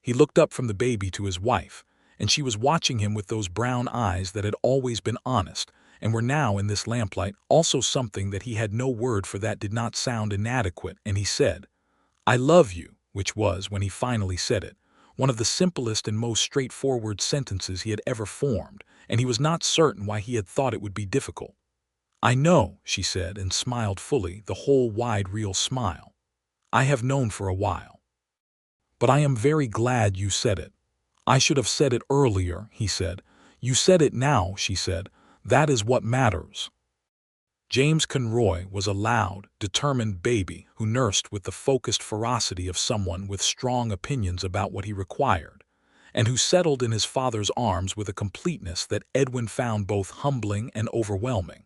He looked up from the baby to his wife, and she was watching him with those brown eyes that had always been honest and were now, in this lamplight, also something that he had no word for that did not sound inadequate, and he said, "I love you," which was, when he finally said it, one of the simplest and most straightforward sentences he had ever formed, and he was not certain why he had thought it would be difficult. "I know," she said, and smiled fully, the whole wide, real smile. "I have known for a while. But I am very glad you said it." "I should have said it earlier," he said. "You said it now," she said. "That is what matters." James Conroy was a loud, determined baby who nursed with the focused ferocity of someone with strong opinions about what he required, and who settled in his father's arms with a completeness that Edwin found both humbling and overwhelming,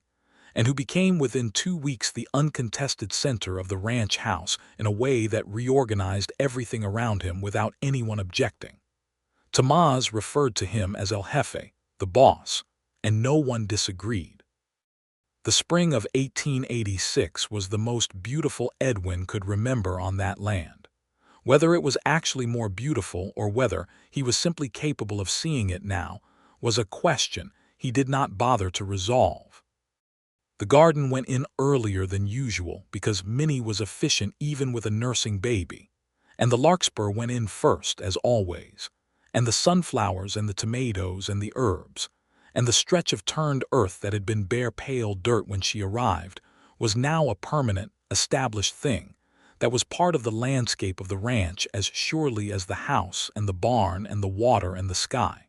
and who became within 2 weeks the uncontested center of the ranch house in a way that reorganized everything around him without anyone objecting. Tomás referred to him as El Jefe, the boss, and no one disagreed. The spring of 1886 was the most beautiful Edwin could remember on that land. Whether it was actually more beautiful or whether he was simply capable of seeing it now was a question he did not bother to resolve. The garden went in earlier than usual because Minnie was efficient even with a nursing baby, and the larkspur went in first, as always, and the sunflowers and the tomatoes and the herbs, and the stretch of turned earth that had been bare pale dirt when she arrived was now a permanent, established thing that was part of the landscape of the ranch as surely as the house and the barn and the water and the sky.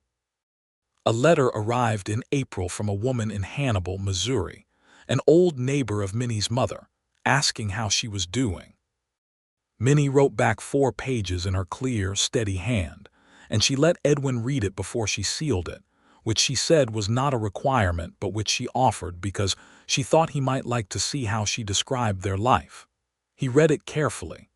A letter arrived in April from a woman in Hannibal, Missouri, an old neighbor of Minnie's mother, asking how she was doing. Minnie wrote back 4 pages in her clear, steady hand, and she let Edwin read it before she sealed it, which she said was not a requirement but which she offered because she thought he might like to see how she described their life. He read it carefully.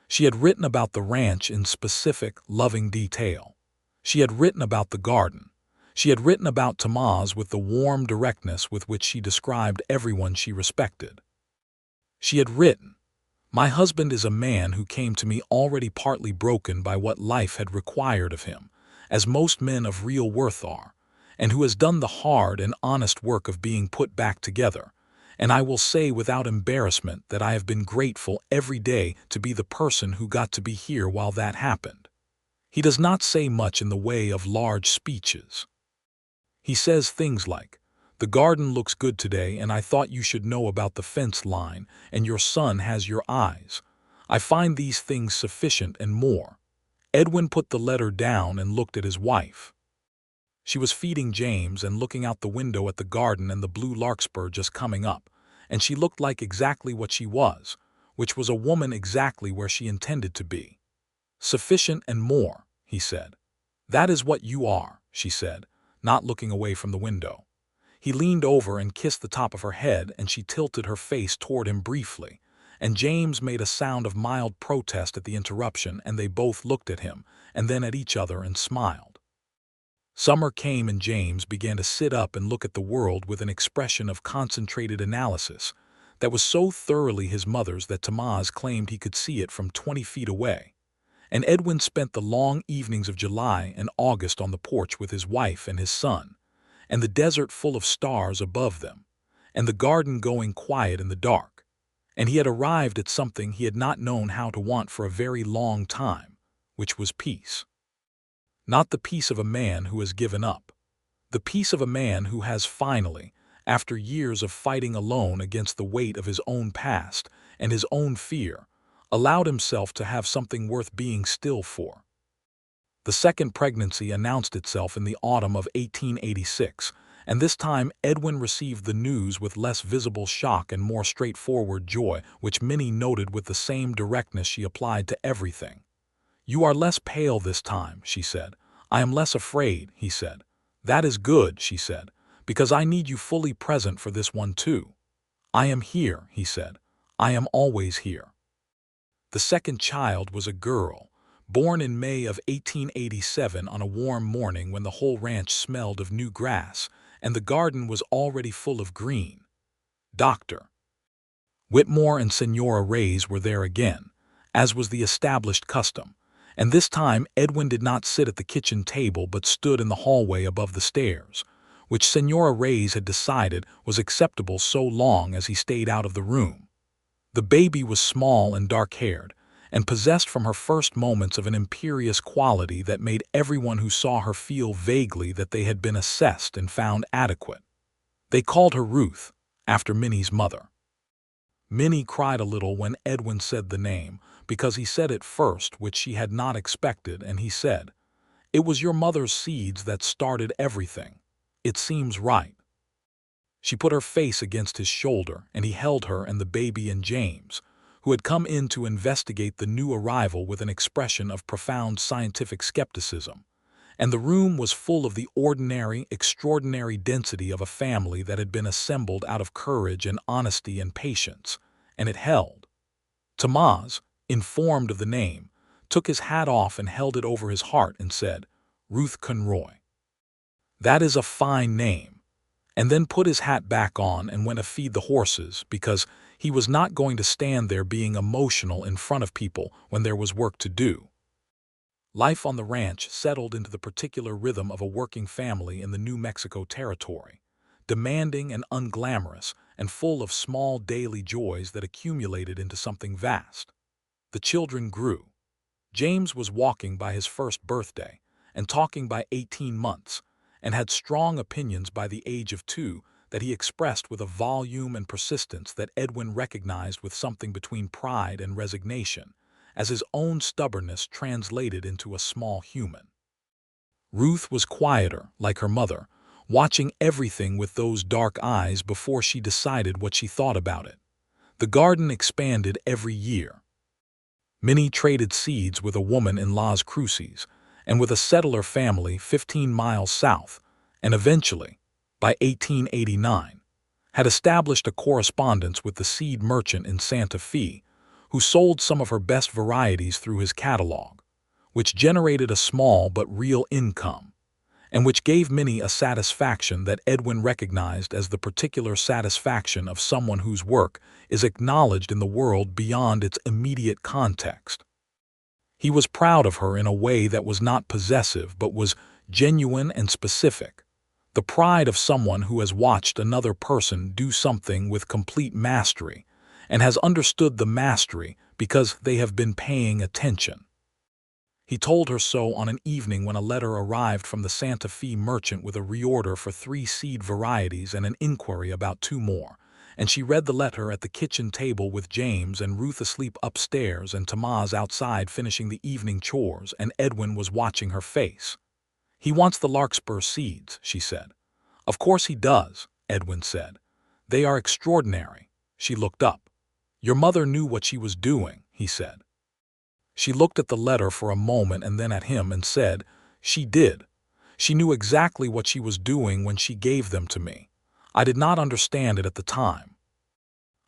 She had written about the ranch in specific, loving detail. She had written about the garden. She had written about Tomás with the warm directness with which she described everyone she respected. She had written, "My husband is a man who came to me already partly broken by what life had required of him, as most men of real worth are, and who has done the hard and honest work of being put back together, and I will say without embarrassment that I have been grateful every day to be the person who got to be here while that happened." He does not say much in the way of large speeches. He says things like, "The garden looks good today, and I thought you should know about the fence line, and your son has your eyes. I find these things sufficient and more." Edwin put the letter down and looked at his wife. She was feeding James and looking out the window at the garden and the blue larkspur just coming up, and she looked like exactly what she was, which was a woman exactly where she intended to be. "Sufficient and more," he said. "That is what you are," she said, not looking away from the window. He leaned over and kissed the top of her head, and she tilted her face toward him briefly, and James made a sound of mild protest at the interruption, and they both looked at him, and then at each other and smiled. Summer came and James began to sit up and look at the world with an expression of concentrated analysis that was so thoroughly his mother's that Tomás claimed he could see it from 20 feet away. And Edwin spent the long evenings of July and August on the porch with his wife and his son, and the desert full of stars above them, and the garden going quiet in the dark. And he had arrived at something he had not known how to want for a very long time, which was peace. Not the peace of a man who has given up. The peace of a man who has finally, after years of fighting alone against the weight of his own past and his own fear, allowed himself to have something worth being still for. The second pregnancy announced itself in the autumn of 1886, And this time Edwin received the news with less visible shock and more straightforward joy, which Minnie noted with the same directness she applied to everything. "You are less pale this time," she said. "I am less afraid," he said. "That is good," she said, "because I need you fully present for this one too." "I am here," he said. "I am always here." The second child was a girl, born in May of 1887 on a warm morning when the whole ranch smelled of new grass, and the garden was already full of green. Dr. Whitmore and Senora Reyes were there again, as was the established custom, and this time Edwin did not sit at the kitchen table but stood in the hallway above the stairs, which Senora Reyes had decided was acceptable so long as he stayed out of the room. The baby was small and dark-haired, and possessed from her first moments of an imperious quality that made everyone who saw her feel vaguely that they had been assessed and found adequate. They called her Ruth, after Minnie's mother. Minnie cried a little when Edwin said the name, because he said it first, which she had not expected, and he said, "It was your mother's seeds that started everything. It seems right." She put her face against his shoulder, and he held her and the baby and James, who had come in to investigate the new arrival with an expression of profound scientific skepticism. And the room was full of the ordinary, extraordinary density of a family that had been assembled out of courage and honesty and patience, and it held. Tomás, informed of the name, took his hat off and held it over his heart and said, "Ruth Conroy. That is a fine name," and then put his hat back on and went to feed the horses because he was not going to stand there being emotional in front of people when there was work to do. Life on the ranch settled into the particular rhythm of a working family in the New Mexico territory, demanding and unglamorous and full of small daily joys that accumulated into something vast. The children grew. James was walking by his first birthday and talking by 18 months, and had strong opinions by the age of 2 that he expressed with a volume and persistence that Edwin recognized with something between pride and resignation, as his own stubbornness translated into a small human. Ruth was quieter, like her mother, watching everything with those dark eyes before she decided what she thought about it. The garden expanded every year. Minnie traded seeds with a woman in Las Cruces, and with a settler family 15 miles south, and eventually, by 1889, had established a correspondence with the seed merchant in Santa Fe, who sold some of her best varieties through his catalog, which generated a small but real income, and which gave Minnie a satisfaction that Edwin recognized as the particular satisfaction of someone whose work is acknowledged in the world beyond its immediate context. He was proud of her in a way that was not possessive but was genuine and specific, the pride of someone who has watched another person do something with complete mastery and has understood the mastery because they have been paying attention. He told her so on an evening when a letter arrived from the Santa Fe merchant with a reorder for 3 seed varieties and an inquiry about 2 more, and she read the letter at the kitchen table with James and Ruth asleep upstairs and Tomás outside finishing the evening chores, and Edwin was watching her face. "He wants the larkspur seeds," she said. "Of course he does," Edwin said. "They are extraordinary." She looked up. "Your mother knew what she was doing," he said. She looked at the letter for a moment and then at him and said, "She did. She knew exactly what she was doing when she gave them to me. I did not understand it at the time.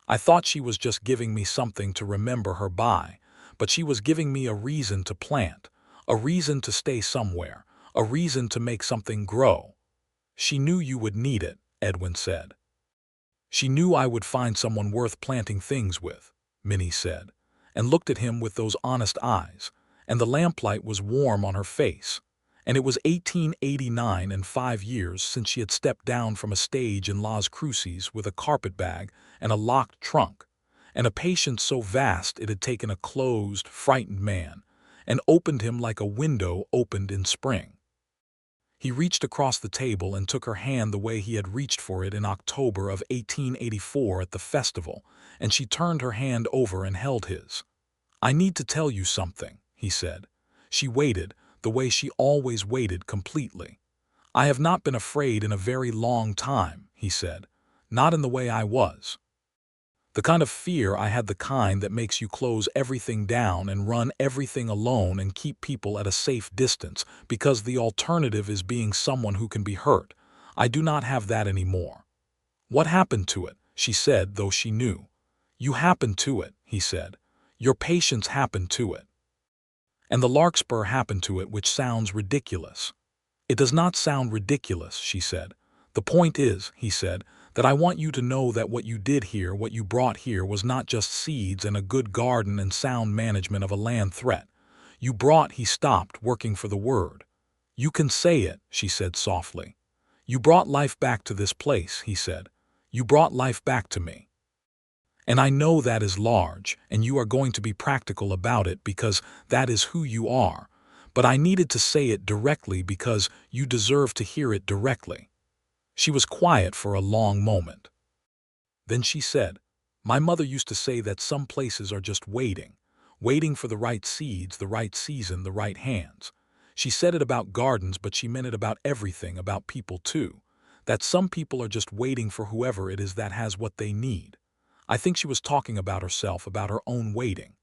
I thought she was just giving me something to remember her by, but she was giving me a reason to plant, a reason to stay somewhere, a reason to make something grow. She knew you would need it," Edwin said. "She knew I would find someone worth planting things with," Minnie said, and looked at him with those honest eyes, and the lamplight was warm on her face. And it was 1889 and 5 years since she had stepped down from a stage in Las Cruces with a carpetbag and a locked trunk, and a patience so vast it had taken a closed, frightened man, and opened him like a window opened in spring. He reached across the table and took her hand the way he had reached for it in October of 1884 at the festival, and she turned her hand over and held his. "I need to tell you something," he said. She waited, the way she always waited, completely. "I have not been afraid in a very long time," he said. "Not in the way I was. The kind of fear I had, the kind that makes you close everything down and run everything alone and keep people at a safe distance because the alternative is being someone who can be hurt. I do not have that anymore." "What happened to it?" she said, though she knew. "You happened to it," he said. "Your patience happened to it. And the larkspur happened to it, which sounds ridiculous." "It does not sound ridiculous," she said. "The point is," he said, "that I want you to know that what you did here, what you brought here, was not just seeds and a good garden and sound management of a land threat. You brought—" He stopped, working for the word. "You can say it," she said softly. "You brought life back to this place," he said. "You brought life back to me. And I know that is large, and you are going to be practical about it because that is who you are. But I needed to say it directly because you deserve to hear it directly." She was quiet for a long moment. Then she said, "My mother used to say that some places are just waiting for the right seeds, the right season, the right hands. She said it about gardens, but she meant it about everything, about people too. That some people are just waiting for whoever it is that has what they need. I think she was talking about herself, about her own waiting.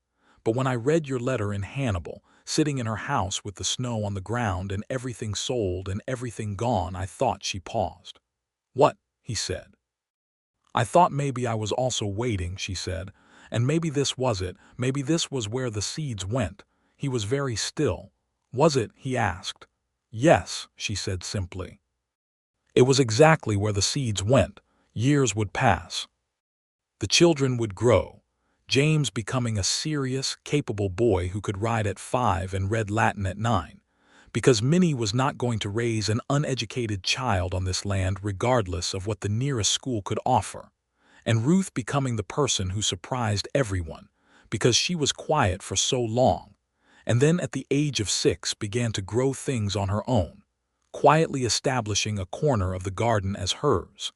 But when I read your letter in Hannibal, sitting in her house with the snow on the ground and everything sold and everything gone, I thought—" She paused. "What?" he said. "I thought maybe I was also waiting," she said. "And maybe this was it, maybe this was where the seeds went." He was very still. "Was it?" he asked. "Yes," she said simply. "It was exactly where the seeds went. Years would pass. The children would grow. James becoming a serious, capable boy who could ride at 5 and read Latin at 9. Because Minnie was not going to raise an uneducated child on this land regardless of what the nearest school could offer. And Ruth becoming the person who surprised everyone, because she was quiet for so long, and then at the age of 6 began to grow things on her own, quietly establishing a corner of the garden as hers,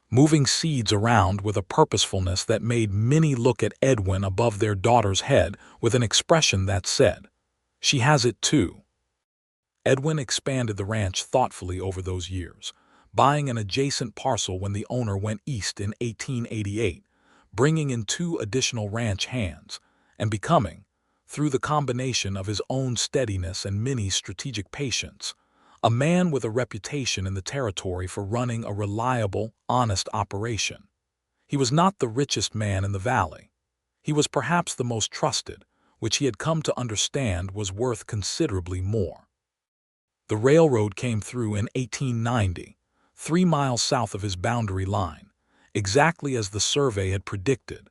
moving seeds around with a purposefulness that made Minnie look at Edwin above their daughter's head with an expression that said, "She has it too." Edwin expanded the ranch thoughtfully over those years, buying an adjacent parcel when the owner went east in 1888, bringing in 2 additional ranch hands, and becoming, through the combination of his own steadiness and Minnie's strategic patience, a man with a reputation in the territory for running a reliable, honest operation. He was not the richest man in the valley. He was perhaps the most trusted, which he had come to understand was worth considerably more. The railroad came through in 1890, 3 miles south of his boundary line, exactly as the survey had predicted,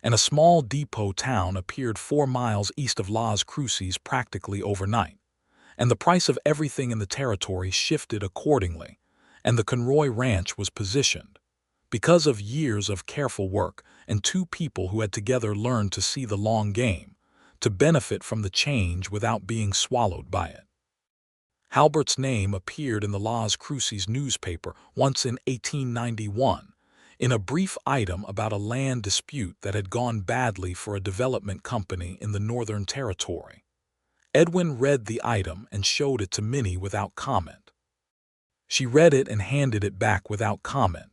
and a small depot town appeared 4 miles east of Las Cruces practically overnight. And the price of everything in the territory shifted accordingly, and the Conroy Ranch was positioned, because of years of careful work and 2 people who had together learned to see the long game, to benefit from the change without being swallowed by it. Halbert's name appeared in the Las Cruces newspaper once in 1891, in a brief item about a land dispute that had gone badly for a development company in the Northern Territory. Edwin read the item and showed it to Minnie without comment. She read it and handed it back without comment.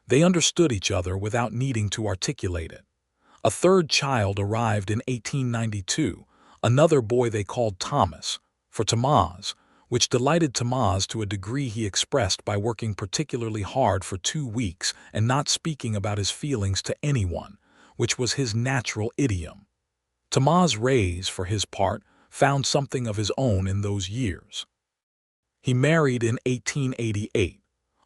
They understood each other without needing to articulate it. A 3rd child arrived in 1892, another boy they called Thomas, for Tamaz, which delighted Tamaz to a degree he expressed by working particularly hard for 2 weeks and not speaking about his feelings to anyone, which was his natural idiom. Tamaz Reyes, for his part, found something of his own in those years. He married in 1888,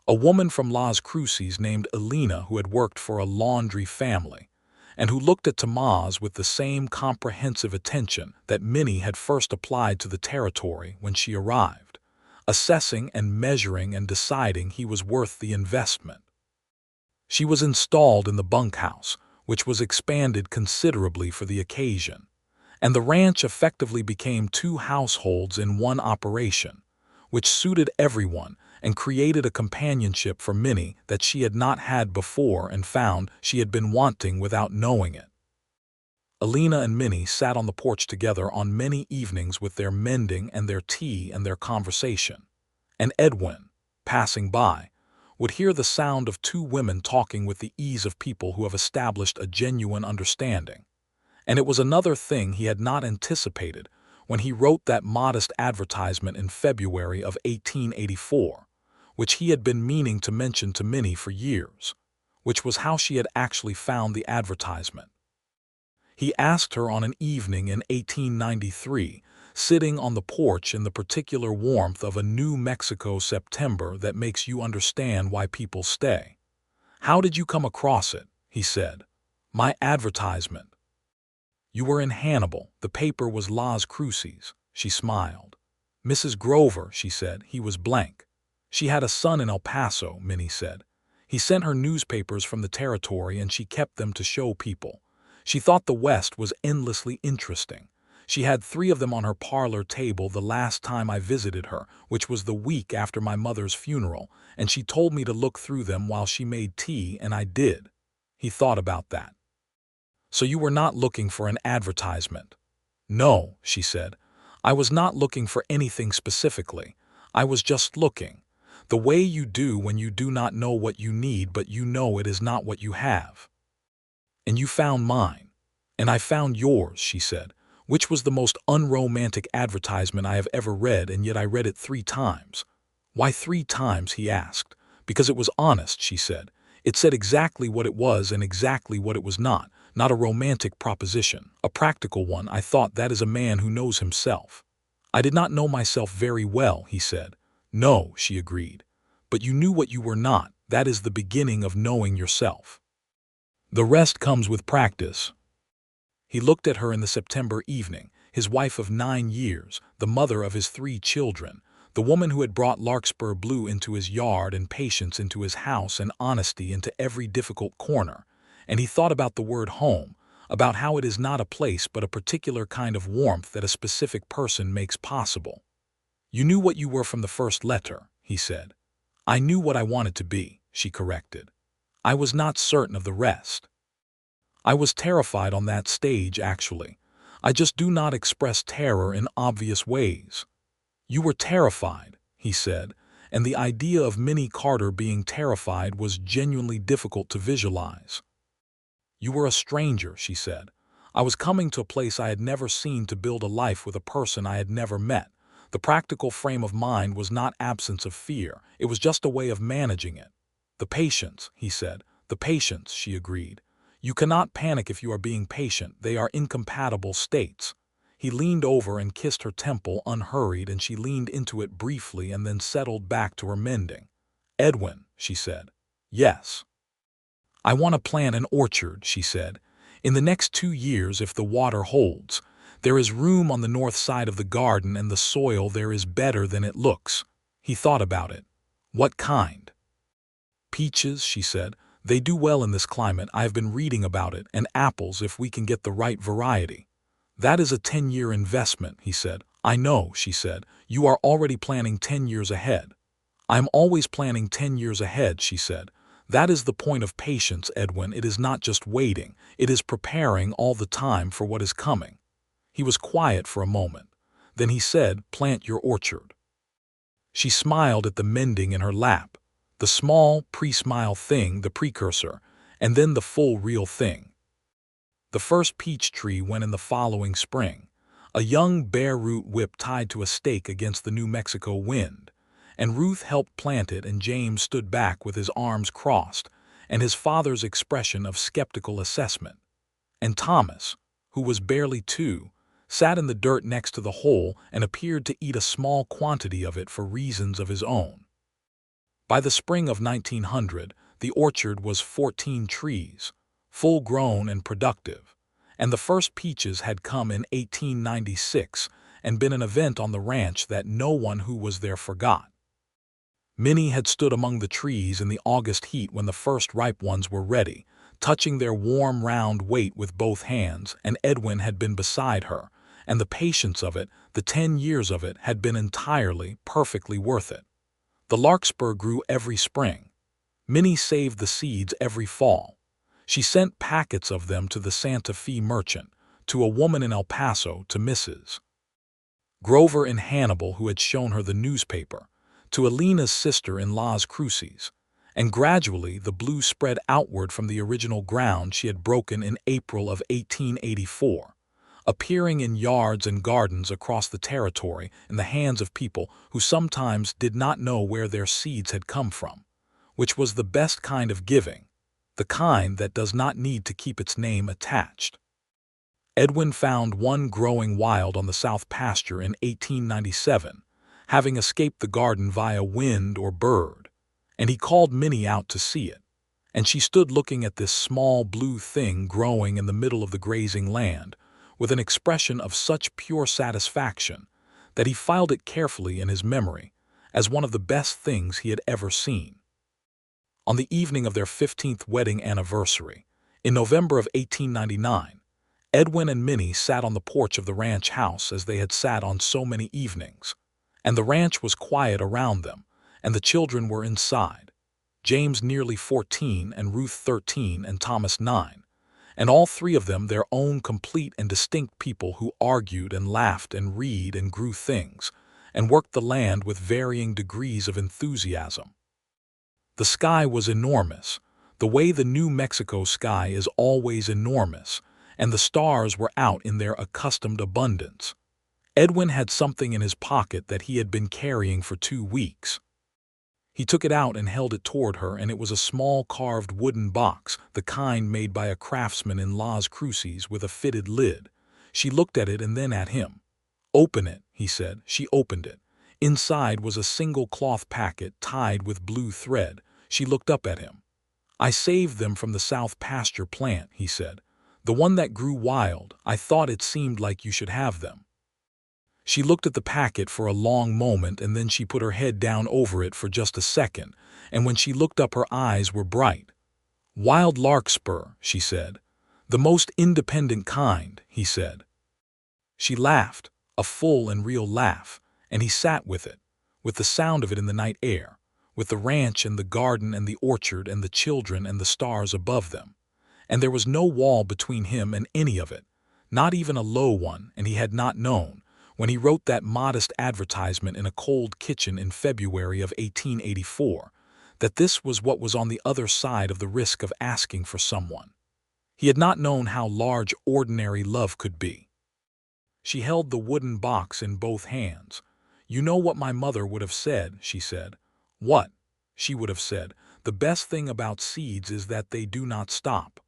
a woman from Las Cruces named Elena who had worked for a laundry family, and who looked at Tamaz with the same comprehensive attention that Minnie had first applied to the territory when she arrived, assessing and measuring and deciding he was worth the investment. She was installed in the bunkhouse, which was expanded considerably for the occasion, and the ranch effectively became 2 households in one operation, which suited everyone and created a companionship for Minnie that she had not had before and found she had been wanting without knowing it. Elena and Minnie sat on the porch together on many evenings with their mending and their tea and their conversation. And Edwin, passing by, would hear the sound of two women talking with the ease of people who have established a genuine understanding. And it was another thing he had not anticipated when he wrote that modest advertisement in February of 1884, which he had been meaning to mention to Minnie for years, which was how she had actually found the advertisement. He asked her on an evening in 1893, sitting on the porch in the particular warmth of a New Mexico September that makes you understand why people stay. "How did you come across it?" he said. "My advertisement." "You were in Hannibal. The paper was Las Cruces." She smiled. "Mrs. Grover," she said. "He was blank." "She had a son in El Paso," Minnie said. "He sent her newspapers from the territory and she kept them to show people. She thought the West was endlessly interesting. She had 3 of them on her parlor table the last time I visited her, which was the week after my mother's funeral, and she told me to look through them while she made tea, and I did." He thought about that. "So you were not looking for an advertisement?" "No," she said. "I was not looking for anything specifically. I was just looking. The way you do when you do not know what you need but you know it is not what you have. And you found mine. And I found yours," she said, "which was the most unromantic advertisement I have ever read, and yet I read it 3 times." "Why 3 times?" he asked. "Because it was honest," she said. "It said exactly what it was and exactly what it was not a romantic proposition, a practical one. I thought, that is a man who knows himself." "I did not know myself very well," he said. "No," she agreed. "But you knew what you were not. That is the beginning of knowing yourself. The rest comes with practice." He looked at her in the September evening, his wife of 9 years, the mother of his 3 children, the woman who had brought larkspur blue into his yard and patience into his house and honesty into every difficult corner, and he thought about the word home, about how it is not a place but a particular kind of warmth that a specific person makes possible. "You knew what you were from the first letter," he said. "I knew what I wanted to be," she corrected. "I was not certain of the rest. I was terrified on that stage, actually. I just do not express terror in obvious ways." "You were terrified," he said, and the idea of Minnie Carter being terrified was genuinely difficult to visualize. "You were a stranger," she said. "I was coming to a place I had never seen to build a life with a person I had never met. The practical frame of mind was not absence of fear, it was just a way of managing it." "The patience," he said. "The patience," she agreed. "You cannot panic if you are being patient. They are incompatible states." He leaned over and kissed her temple unhurried, and she leaned into it briefly and then settled back to her mending. "Edwin," she said. "Yes." "I want to plant an orchard," she said. "In the next 2 years, if the water holds. There is room on the north side of the garden, and the soil there is better than it looks." He thought about it. "What kind?" "Peaches," she said. "They do well in this climate. I have been reading about it, and apples if we can get the right variety." "That is a 10-year investment," he said. "I know," she said. "You are already planning 10 years ahead." "I am always planning 10 years ahead," she said. "That is the point of patience, Edwin. It is not just waiting. It is preparing all the time for what is coming." He was quiet for a moment. Then he said, "Plant your orchard." She smiled at the mending in her lap. The small, pre-smile thing, the precursor, and then the full real thing. The first peach tree went in the following spring, a young bare root whip tied to a stake against the New Mexico wind, and Ruth helped plant it, and James stood back with his arms crossed and his father's expression of skeptical assessment. And Thomas, who was barely 2, sat in the dirt next to the hole and appeared to eat a small quantity of it for reasons of his own. By the spring of 1900, the orchard was 14 trees, full-grown and productive, and the first peaches had come in 1896 and been an event on the ranch that no one who was there forgot. Minnie had stood among the trees in the August heat when the first ripe ones were ready, touching their warm round weight with both hands, and Edwin had been beside her, and the patience of it, the 10 years of it, had been entirely, perfectly worth it. The larkspur grew every spring. Minnie saved the seeds every fall. She sent packets of them to the Santa Fe merchant, to a woman in El Paso, to Mrs. Grover in Hannibal who had shown her the newspaper, to Alina's sister-in-law's cruces, and gradually the blue spread outward from the original ground she had broken in April of 1884, appearing in yards and gardens across the territory in the hands of people who sometimes did not know where their seeds had come from, which was the best kind of giving, the kind that does not need to keep its name attached. Edwin found one growing wild on the south pasture in 1897, having escaped the garden via wind or bird, and he called Minnie out to see it, and she stood looking at this small blue thing growing in the middle of the grazing land with an expression of such pure satisfaction that he filed it carefully in his memory as one of the best things he had ever seen. On the evening of their 15th wedding anniversary, in November of 1899, Edwin and Minnie sat on the porch of the ranch house as they had sat on so many evenings, and the ranch was quiet around them, and the children were inside, James nearly 14 and Ruth 13 and Thomas 9, and all three of them their own complete and distinct people who argued and laughed and read and grew things, and worked the land with varying degrees of enthusiasm. The sky was enormous, the way the New Mexico sky is always enormous, and the stars were out in their accustomed abundance. Edwin had something in his pocket that he had been carrying for 2 weeks. He took it out and held it toward her, and it was a small carved wooden box, the kind made by a craftsman in Las Cruces with a fitted lid. She looked at it and then at him. "Open it," he said. She opened it. Inside was a single cloth packet tied with blue thread. She looked up at him. "I saved them from the south pasture plant," he said. "The one that grew wild. I thought it seemed like you should have them." She looked at the packet for a long moment, and then she put her head down over it for just a second, and when she looked up her eyes were bright. "Wild larkspur," she said. "The most independent kind," he said. She laughed, a full and real laugh, and he sat with it, with the sound of it in the night air, with the ranch and the garden and the orchard and the children and the stars above them. And there was no wall between him and any of it, not even a low one, and he had not known, when he wrote that modest advertisement in a cold kitchen in February of 1884, that this was what was on the other side of the risk of asking for someone. He had not known how large ordinary love could be. She held the wooden box in both hands. "You know what my mother would have said," she said. "What?" She would have said, "The best thing about seeds is that they do not stop."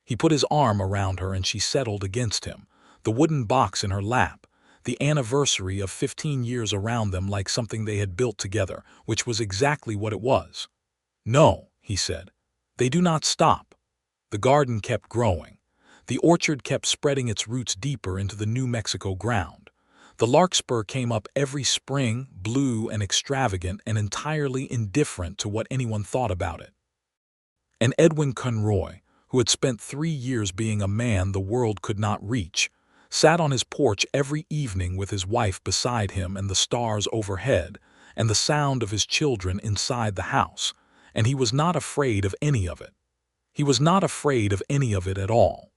He put his arm around her and she settled against him, the wooden box in her lap, the anniversary of 15 years around them like something they had built together, which was exactly what it was. "No," he said, "they do not stop." The garden kept growing. The orchard kept spreading its roots deeper into the New Mexico ground. The larkspur came up every spring, blue and extravagant and entirely indifferent to what anyone thought about it. And Edwin Conroy, who had spent 3 years being a man the world could not reach, sat on his porch every evening with his wife beside him and the stars overhead and the sound of his children inside the house, and he was not afraid of any of it. He was not afraid of any of it at all.